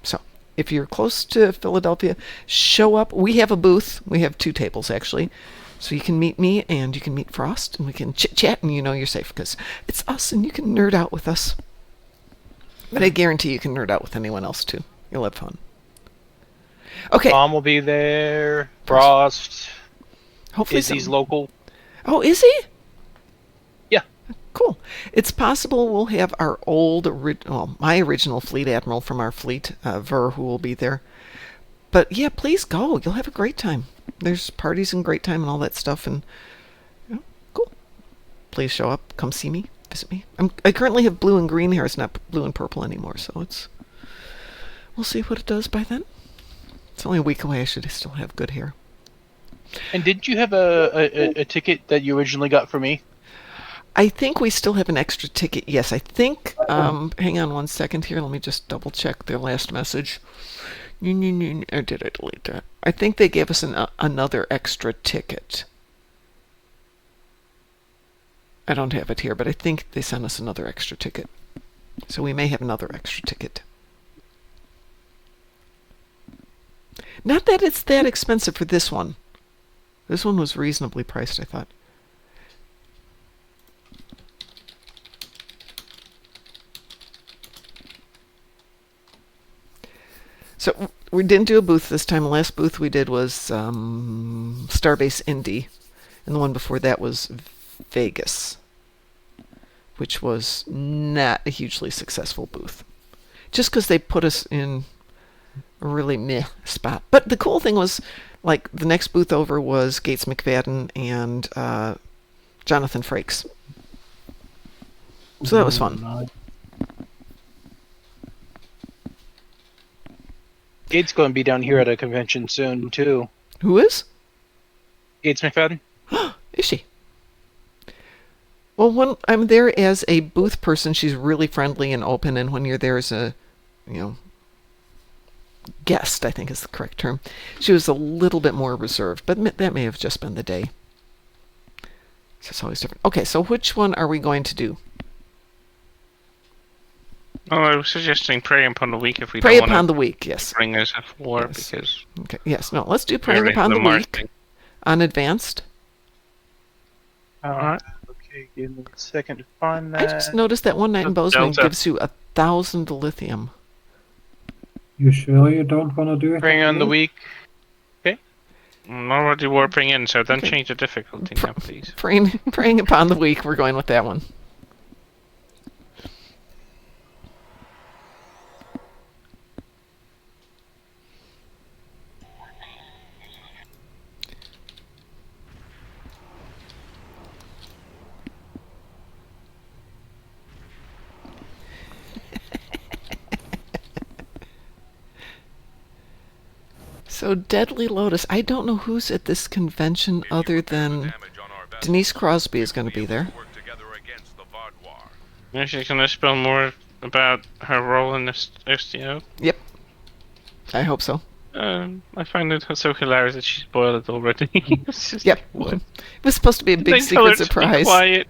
S1: So, if you're close to Philadelphia, show up. We have a booth. We have 2 tables, actually. So you can meet me, and you can meet Frost, and we can chit-chat, and you know you're safe, because it's us, and you can nerd out with us. But I guarantee you can nerd out with anyone else, too. You'll have fun. Okay.
S2: Tom will be there. Frost.
S1: Hopefully
S2: Izzy's local.
S1: Oh, is he?
S2: Yeah.
S1: Cool. It's possible we'll have our my original fleet admiral from our fleet, Ver, who will be there. But yeah, please go. You'll have a great time. There's parties and great time and all that stuff, and cool. Please show up. Come see me. Visit me. I currently have blue and green hair. It's not blue and purple anymore, so we'll see what it does by then. It's only a week away. I should still have good hair.
S2: And didn't you have a ticket that you originally got for me?
S1: I think we still have an extra ticket. Yes, I think. Hang on 1 second here. Let me just double check their last message. Or did I delete that? I think they gave us another extra ticket. I don't have it here, but I think they sent us another extra ticket. So we may have another extra ticket. Not that it's that expensive for this one. This one was reasonably priced, I thought. So we didn't do a booth this time. The last booth we did was Starbase Indy, and the one before that was Vegas, which was not a hugely successful booth. Just because they put us in a really meh spot. But the cool thing was, like, the next booth over was Gates McFadden and Jonathan Frakes. So that was fun.
S4: Nice.
S2: Gates going to be down here at a convention soon too.
S1: Who is?
S2: Gates McFadden.
S1: Is she? Well, when I'm there as a booth person, she's really friendly and open, and when you're there as a, guest, I think is the correct term, she was a little bit more reserved, but that may have just been the day. So it's always different. Okay, so which one are we going to do?
S3: Oh, I was suggesting Prey Upon the Week if we
S1: Prey
S3: don't
S1: Upon
S3: want
S1: the
S3: to
S1: Week, yes.
S3: bring this at 4
S1: Yes.
S3: because
S1: Okay, yes, no, let's do
S3: we're
S1: Preying
S3: into
S1: Upon the
S3: March
S1: Week
S3: thing.
S1: on Advanced.
S2: Alright. Okay, give me a second to find
S1: I
S2: that.
S1: just noticed that one night in Bozeman
S3: Delta.
S1: gives you 1,000 lithium.
S4: You sure you don't want to do it?
S2: Bring on the week.
S3: I'm already warping in, so don't
S1: Okay.
S3: change the difficulty now, please.
S1: Preying Upon the Week, we're going with that one. So Deadly Lotus, I don't know who's at this convention other than Denise Crosby is going to be there.
S3: Is she gonna spill more about her role in this STO?
S1: Yep. I hope so.
S3: I find it so hilarious that she spoiled it already. It's just
S1: Yep.
S3: like, what?
S1: It was supposed to be a big
S3: They tell her
S1: secret
S3: to be
S1: surprise.
S3: quiet.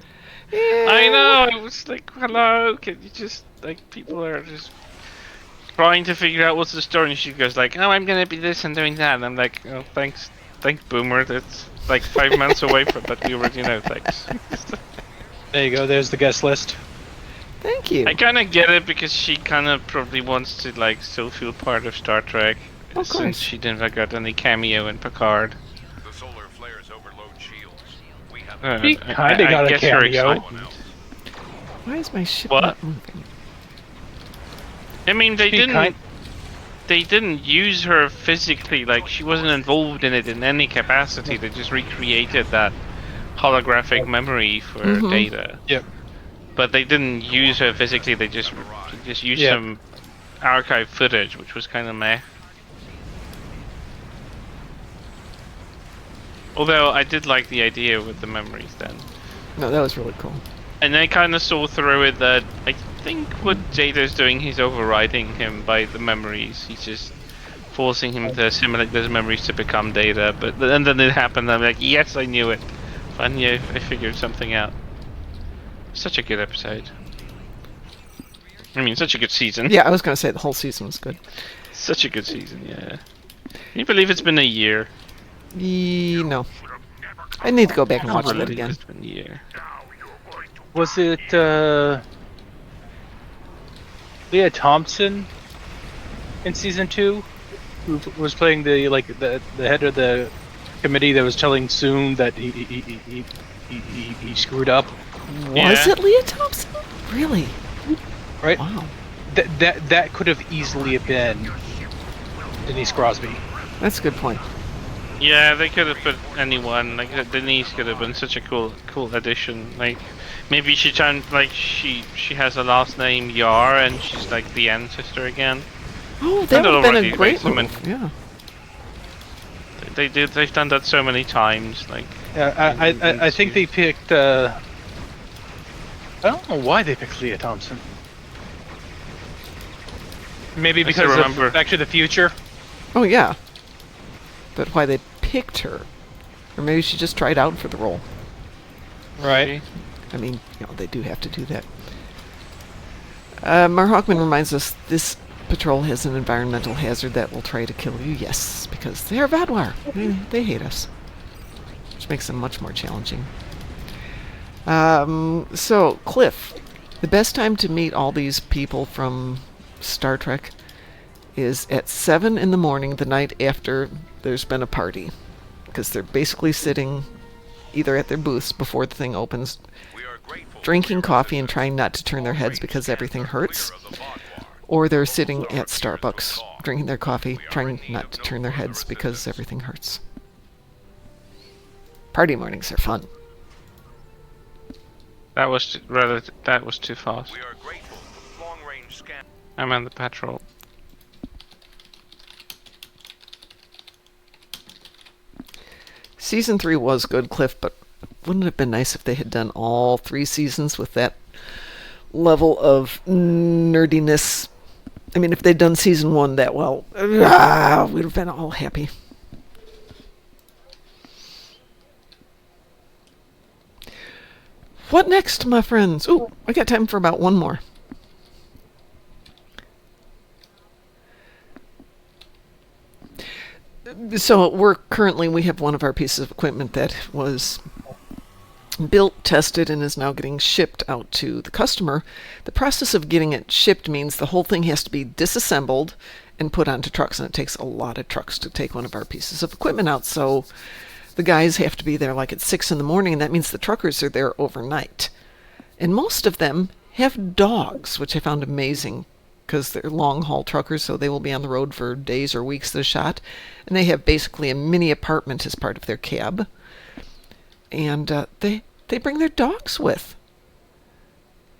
S1: Yeah.
S3: I know. I was like, hello. Can you just like people are just trying to figure out what's the story, and she goes like, oh, I'm gonna be this and doing that. And I'm like, oh, thanks, Boomer. That's like 5 months away from, but we already know. Thanks.
S2: There you go. There's the guest list.
S1: Thank you.
S3: I kind of get it because she kind of probably wants to like still feel part of Star Trek,
S1: Of
S3: since
S1: course.
S3: she didn't get any cameo in Picard.
S6: The solar flares overload shields. We have
S2: She kinda got a
S3: guess her
S2: cameo.
S3: excitement.
S1: Why is my ship
S3: What?
S1: not moving?
S3: I mean, they
S2: She
S3: didn't.
S2: kind-
S3: They didn't use her physically. Like she wasn't involved in it in any capacity. They just recreated that holographic memory for
S1: Mhm.
S3: Data.
S2: Yep.
S3: But they didn't use her physically. They just used
S2: Yeah.
S3: some archive footage, which was kind of meh. Although I did like the idea with the memories then.
S1: No, that was really cool.
S3: And they kind of saw through it that I think what Data's doing, he's overriding him by the memories. He's just forcing him to assimilate those memories to become Data. But and then it happened. I'm like, yes, I knew it. Finally, I figured something out. Such a good episode. I mean, such a good season.
S1: Yeah, I was going to say the whole season was good.
S3: Such a good season, yeah. Can you believe it's been a year?
S1: No. I need to go back and watch
S3: Can't
S1: that
S3: believe
S1: again.
S3: It's been a year.
S2: Was it Leah Thompson in season 2 who was playing the head of the committee that was telling Soon that he screwed up?
S1: Was
S3: Yeah.
S1: it Leah Thompson? Really?
S2: Right?
S1: Wow.
S2: That could have easily have been Denise Crosby.
S1: That's a good point.
S3: Yeah, they could have put anyone. Like Denise could have been such a cool addition. Like maybe she turned like she has a last name Yar and she's like the ancestor again.
S1: Oh, that
S3: They'd
S1: would have been
S3: already
S1: a great
S3: raised them
S1: move. Yeah.
S3: They've done that so many times. Like
S2: Yeah, I think they picked. I don't know why they picked Leah Thompson. Maybe
S3: I still
S2: because
S3: remember.
S2: of Back to the Future.
S1: Oh, yeah. But why they picked her. Or maybe she just tried out for the role.
S2: Right.
S1: I mean, they do have to do that. Mar Hawkman reminds us this patrol has an environmental hazard that will try to kill you. Yes, because they're Vadwar. They hate us. Which makes them much more challenging. So, Cliff, the best time to meet all these people from Star Trek is at 7 in the morning the night after there's been a party. Because they're basically sitting either at their booths before the thing opens,
S6: We are grateful
S1: drinking coffee and trying not to turn their heads because everything hurts, or they're sitting at Starbucks drinking their coffee, trying not to turn their heads because everything hurts. Party mornings are fun.
S3: That was that was too fast.
S6: We are grateful. Long-range scan.
S3: I'm on the patrol.
S1: Season 3 was good, Cliff, but wouldn't it have been nice if they had done all 3 seasons with that level of nerdiness? I mean, if they'd done season 1 that well, we'd have been all happy. What next, my friends? Ooh, I got time for about one more. So we have one of our pieces of equipment that was built, tested, and is now getting shipped out to the customer. The process of getting it shipped means the whole thing has to be disassembled and put onto trucks, and it takes a lot of trucks to take one of our pieces of equipment out. So the guys have to be there like at 6 in the morning, and that means the truckers are there overnight. And most of them have dogs, which I found amazing because they're long-haul truckers, so they will be on the road for days or weeks at a shot. And they have basically a mini apartment as part of their cab. And they bring their dogs with.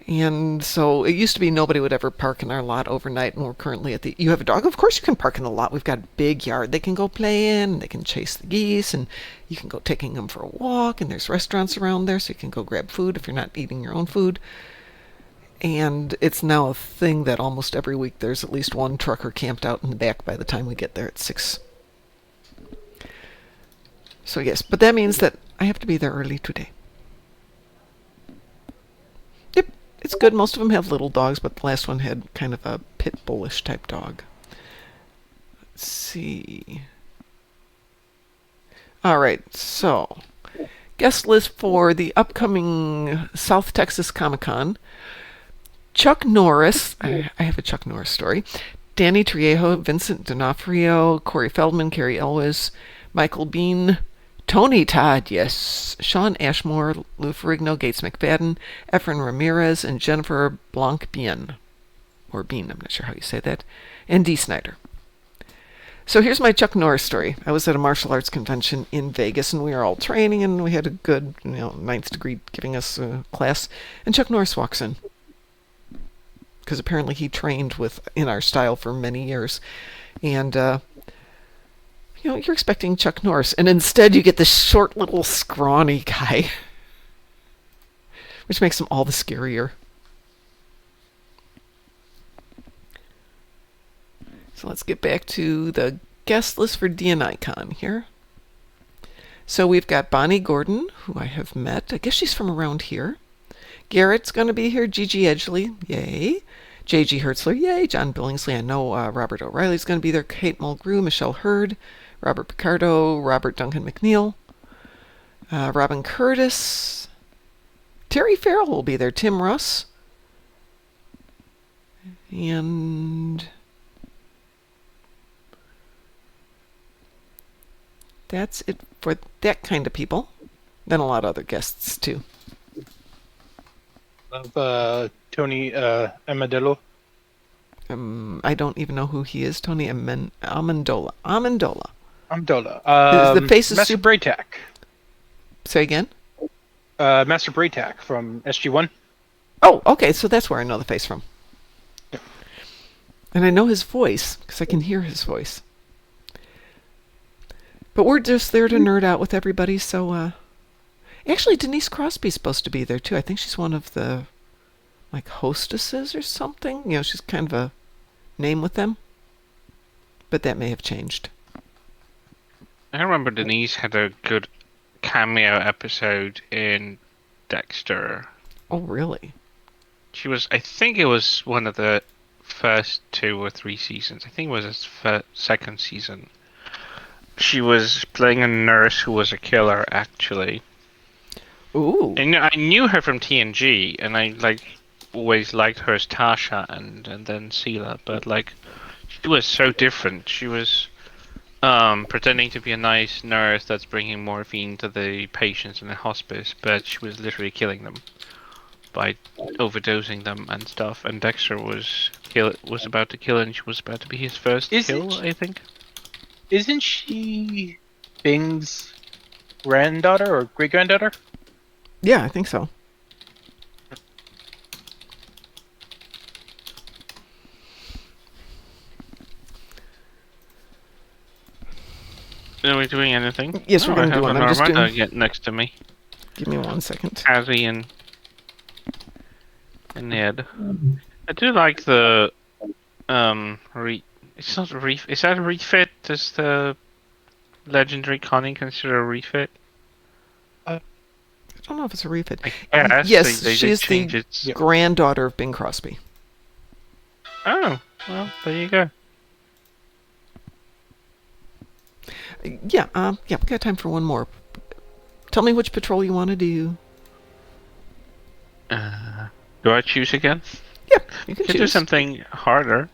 S1: And so it used to be nobody would ever park in our lot overnight, and we're currently at you have a dog? Of course you can park in the lot. We've got a big yard they can go play in, they can chase the geese, and you can go taking them for a walk, and there's restaurants around there, so you can go grab food if you're not eating your own food. And it's now a thing that almost every week there's at least one trucker camped out in the back by the time we get there at 6. So yes, but that means that I have to be there early today. Yep, it's good. Most of them have little dogs, but the last one had kind of a pit bullish type dog. Let's see. All right, so guest list for the upcoming South Texas Comic-Con. Chuck Norris, I have a Chuck Norris story. Danny Trejo, Vincent D'Onofrio, Corey Feldman, Carrie Elwes, Michael Bean, Tony Todd, yes, Sean Ashmore, Lou Ferrigno, Gates McFadden, Efren Ramirez, and Jennifer Blanc-Bien, or Bean, I'm not sure how you say that, and Dee Snider. So here's my Chuck Norris story. I was at a martial arts convention in Vegas, and we were all training, and we had a good, ninth degree giving us a class, and Chuck Norris walks in. Because apparently he trained in our style for many years. And, you're expecting Chuck Norris. And instead you get this short little scrawny guy. Which makes him all the scarier. So let's get back to the guest list for DNI-Con here. So we've got Bonnie Gordon, who I have met. I guess she's from around here. Garrett's going to be here. Gigi Edgley, yay. J.G. Hertzler, yay. John Billingsley, I know. Robert O'Reilly's going to be there. Kate Mulgrew, Michelle Hurd, Robert Picardo, Robert Duncan McNeil, Robin Curtis. Terry Farrell will be there. Tim Russ. And that's it for that kind of people. Then a lot of other guests, too.
S2: Tony Amendola.
S1: I don't even know who he is. Tony Amendola.
S2: Amendola.
S1: Is the face of
S2: Master Braytac.
S1: Say again?
S2: Master Braytac from SG-1.
S1: Oh, okay. So that's where I know the face from.
S2: Yeah.
S1: And I know his voice because I can hear his voice. But we're just there to nerd out with everybody. So, actually, Denise Crosby's supposed to be there too. I think she's one of the hostesses or something. She's kind of a name with them. But that may have changed.
S3: I remember Denise had a good cameo episode in Dexter.
S1: Oh, really?
S3: She was, I think it was one of the first 2 or 3 seasons. I think it was its second season. She was playing a nurse who was a killer, actually.
S1: Ooh.
S3: And I knew her from TNG, and I always liked her as Tasha and then Sela, but she was so different. She was pretending to be a nice nurse that's bringing morphine to the patients in the hospice, but she was literally killing them. by overdosing them and stuff. And Dexter was about to kill, and she was about to be his first kill, I think.
S2: Isn't she Bing's granddaughter or great granddaughter?
S1: Yeah, I think so.
S3: Are we doing anything?
S1: Yes, we're
S3: I
S1: gonna do
S3: have
S1: it.
S3: an
S1: I'm just
S3: Armada
S1: doing.
S3: get next to me.
S1: Give me 1 second.
S3: Azzy and Ned. I do like the it's not a is that a refit? Does the legendary Connie consider a refit?
S1: I don't know if it's a refit.
S3: I guess
S1: Yes,
S3: they
S1: she
S3: did
S1: is
S3: change
S1: the
S3: its...
S1: granddaughter of Bing Crosby.
S3: Oh, well, there you go.
S1: Yeah, we got time for one more. Tell me which patrol you want to do.
S3: Do I choose again?
S1: Yeah, you can
S3: Could do
S1: choose.
S3: something harder.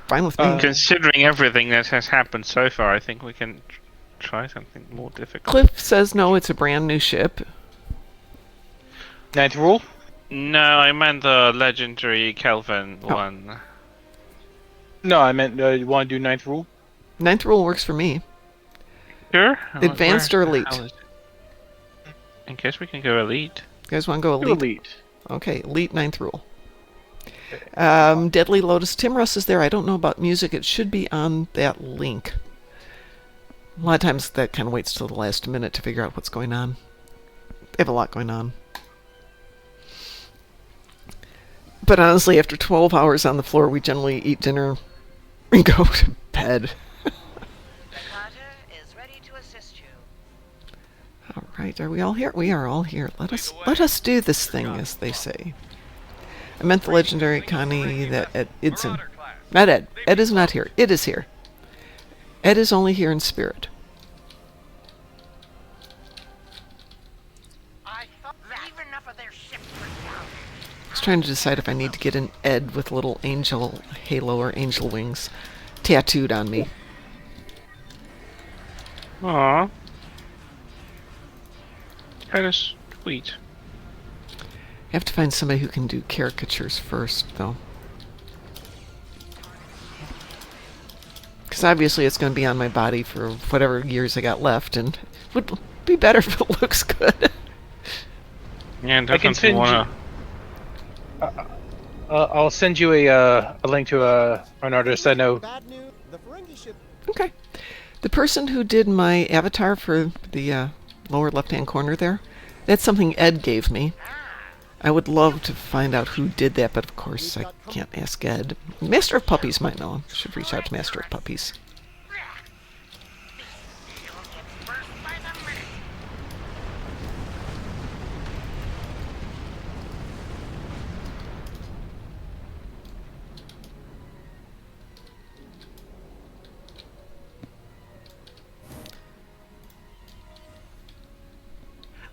S1: Fine with me.
S3: Considering everything that has happened so far, I think we can try something more difficult.
S1: Cliff says no, it's a brand new ship.
S2: Ninth rule?
S3: No, I meant the legendary Kelvin one.
S2: No, I meant you want to do ninth rule?
S1: Ninth rule works for me.
S3: Sure.
S1: Advanced or
S3: Where the
S1: elite?
S3: hell is it? In case we can go elite.
S1: You guys want to go
S2: Do
S1: elite?
S2: elite.
S1: Okay, elite ninth rule. Deadly Lotus. Tim Russ is there. I don't know about music. It should be on that link. A lot of times that kind of waits till the last minute to figure out what's going on. They have a lot going on. But honestly, after 12 hours on the floor, we generally eat dinner and go to bed.
S7: The cutter is ready to assist you.
S1: All right, are we all here? We are all here. Let us do this thing, as they say. I meant the legendary Connie that Idson. Not Ed. Ed is not here. It is here. Ed is only here in spirit.
S7: I thought leave enough of their ships for now.
S1: I was trying to decide if I need to get an Ed with little angel halo or angel wings tattooed on me.
S3: Aww. Kind of sweet.
S1: I have to find somebody who can do caricatures first, though. Because obviously it's going to be on my body for whatever years I got left, and it would be better if it looks good.
S3: Yeah, and
S2: I can
S3: definitely
S2: send
S3: wanna...
S2: I'll send you a link to an artist I know.
S1: Okay. The person who did my avatar for the lower left-hand corner there, that's something Ed gave me. I would love to find out who did that, but of course I can't ask Ed. Master of Puppies might know. Should reach out to Master of Puppies.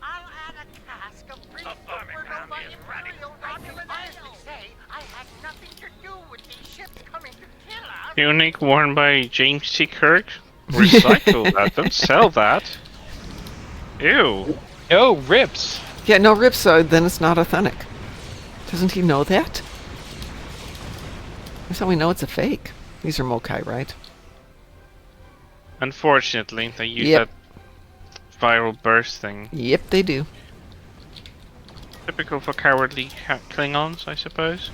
S7: I'll add a cask of brief supernova imperial documents to say I had nothing to do with these ships coming to kill us.
S3: Unique worn by James T. Kirk? Recycle that, don't sell that. Ew.
S2: No, rips.
S1: Yeah, no rips, then it's not authentic. Doesn't he know that? That's how we know it's a fake. These are Mokai, right?
S3: Unfortunately, they use
S1: Yep.
S3: that viral burst thing.
S1: Yep, they do.
S3: Typical for cowardly Klingons, I suppose.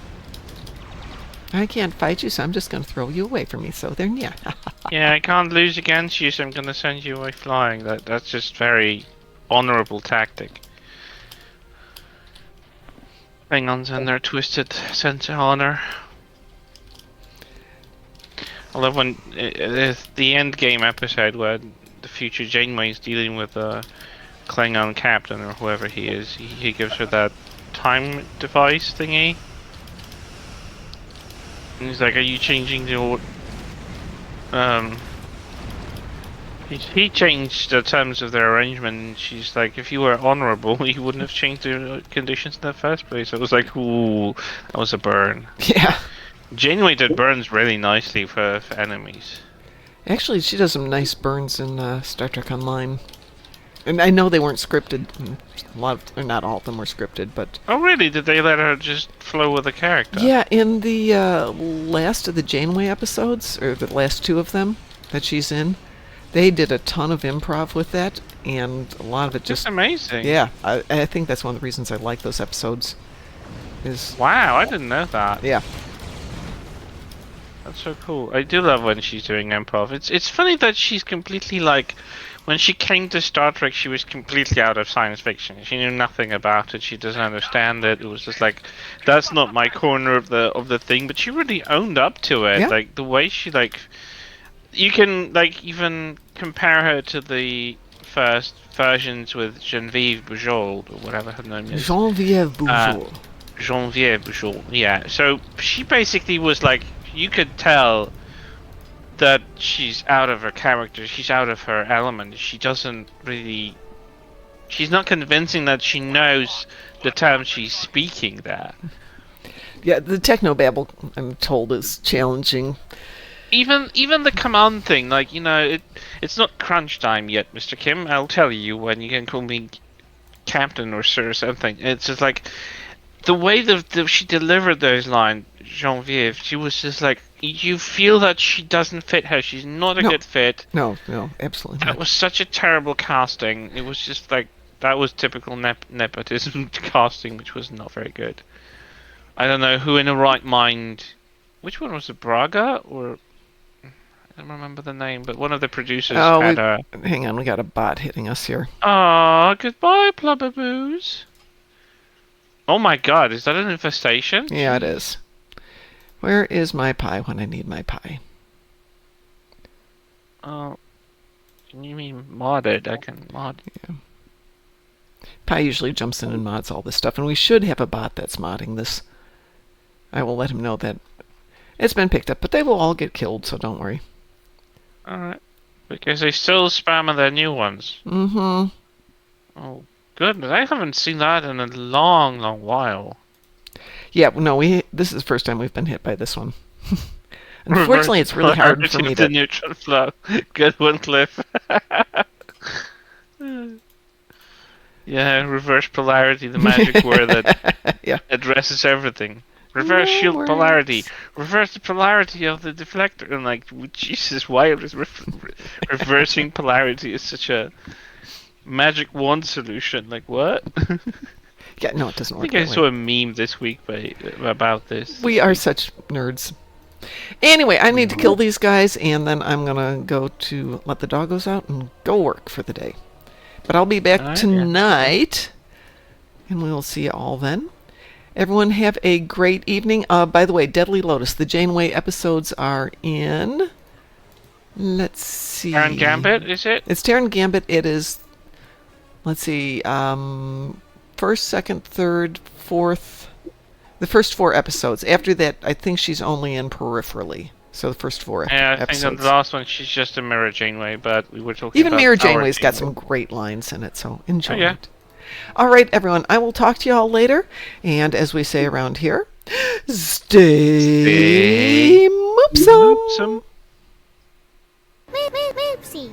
S1: I can't fight you, so I'm just going to throw you away from me. So there, yeah.
S3: Yeah, I can't lose against you, so I'm gonna send you away flying. That's just very honorable tactic. Klingons and their twisted sense of honor. I love when the end game episode where the future Janeway is dealing with a Klingon captain or whoever he is. He gives her that time device thingy. And he's like, "Are you changing your He changed the terms of their arrangement, and she's like, if you were honorable, you wouldn't have changed the conditions in the first place. I was like, ooh, that was a burn.
S1: Yeah.
S3: Janeway did burns really nicely for enemies.
S1: Actually, she does some nice burns in Star Trek Online. And I know they weren't scripted. A lot of, or not all of them were scripted, but
S3: Oh, really? Did they let her just flow with the character?
S1: yeah, in the last of the Janeway episodes, or the last two of them that she's in, they did a ton of improv with that, and a lot of it
S3: Just
S1: just
S3: amazing.
S1: yeah. I think that's one of the reasons I like those episodes. Is
S3: Wow, I didn't know that.
S1: yeah.
S3: That's so cool. I do love when she's doing improv. It's funny that she's completely like, when she came to Star Trek, she was completely out of science fiction. She knew nothing about it. She doesn't understand it. It was just like, that's not my corner of the thing. But she really owned up to it.
S1: Yeah.
S3: Like the way she like, you can like even compare her to the first versions with Genevieve Bujold or whatever her name is.
S1: Genevieve Bujold.
S3: Genevieve Bujold, yeah. So she basically was like, you could tell that she's out of her character, she's out of her element. She doesn't really. She's not convincing that she knows the terms she's speaking there.
S1: Yeah, the technobabble, I'm told, is challenging.
S3: Even the command thing, like, you know, it's not crunch time yet, Mr. Kim. I'll tell you when you can call me Captain or Sir or something. It's just like the way she delivered those lines, Genevieve. She was just like, you feel that she doesn't fit her. She's not a
S1: No.
S3: good fit.
S1: No, absolutely
S3: That
S1: not.
S3: was such a terrible casting. It was just like, that was typical nepotism casting, which was not very good. I don't know who in the right mind. Which one was it, Braga or? I don't remember the name, but one of the producers had a.
S1: Hang on, we got a bot hitting us here.
S3: Ah, goodbye, Plubberboos. Oh my God, is that an infestation?
S1: Yeah, it is. Where is my pie when I need my pie?
S3: Oh, you mean modded? I can mod.
S1: Pie usually jumps in and mods all this stuff, and we should have a bot that's modding this. I will let him know that it's been picked up, but they will all get killed, so don't worry.
S3: Alright. Because they still spam their new ones.
S1: Mm-hmm.
S3: Oh, goodness. I haven't seen that in a long, long while.
S1: Yeah, no, this is the first time we've been hit by this one. Unfortunately, it's really hard for me
S3: the
S1: to...
S3: neutral flow. Good one, Cliff. Yeah, reverse polarity, the magic word that
S1: Yeah.
S3: addresses everything. Reverse
S1: No
S3: shield
S1: worries.
S3: polarity. Reverse the polarity of the deflector. And like, Jesus, why is reversing polarity is such a magic wand solution? Like, what?
S1: Yeah, no, it doesn't
S3: I
S1: work
S3: think I
S1: that
S3: saw
S1: way.
S3: a meme this week about this.
S1: We are such nerds. Anyway, I need to kill these guys, and then I'm going to go to let the doggos out and go work for the day. But I'll be back
S3: Alright,
S1: tonight, and we will see you all then. Everyone have a great evening. By the way, Deadly Lotus, the Janeway episodes are in... Let's see.
S3: Aaron Gambit, is it?
S1: It's Terran Gambit. It is... Let's see. First, second, third, fourth... The first 4 episodes. After that, I think she's only in peripherally. So the first 4
S3: Yeah, I think
S1: episodes.
S3: the last one, she's just a Mirror Janeway, but we were talking
S1: Even
S3: about
S1: Mirror
S3: our
S1: Janeway's got
S3: Janeway.
S1: some great lines in it, so enjoy
S3: Oh, yeah.
S1: it. All right, everyone. I will talk to you all later. And as we say around here, stay moopsome.
S3: Some
S8: Moopsy.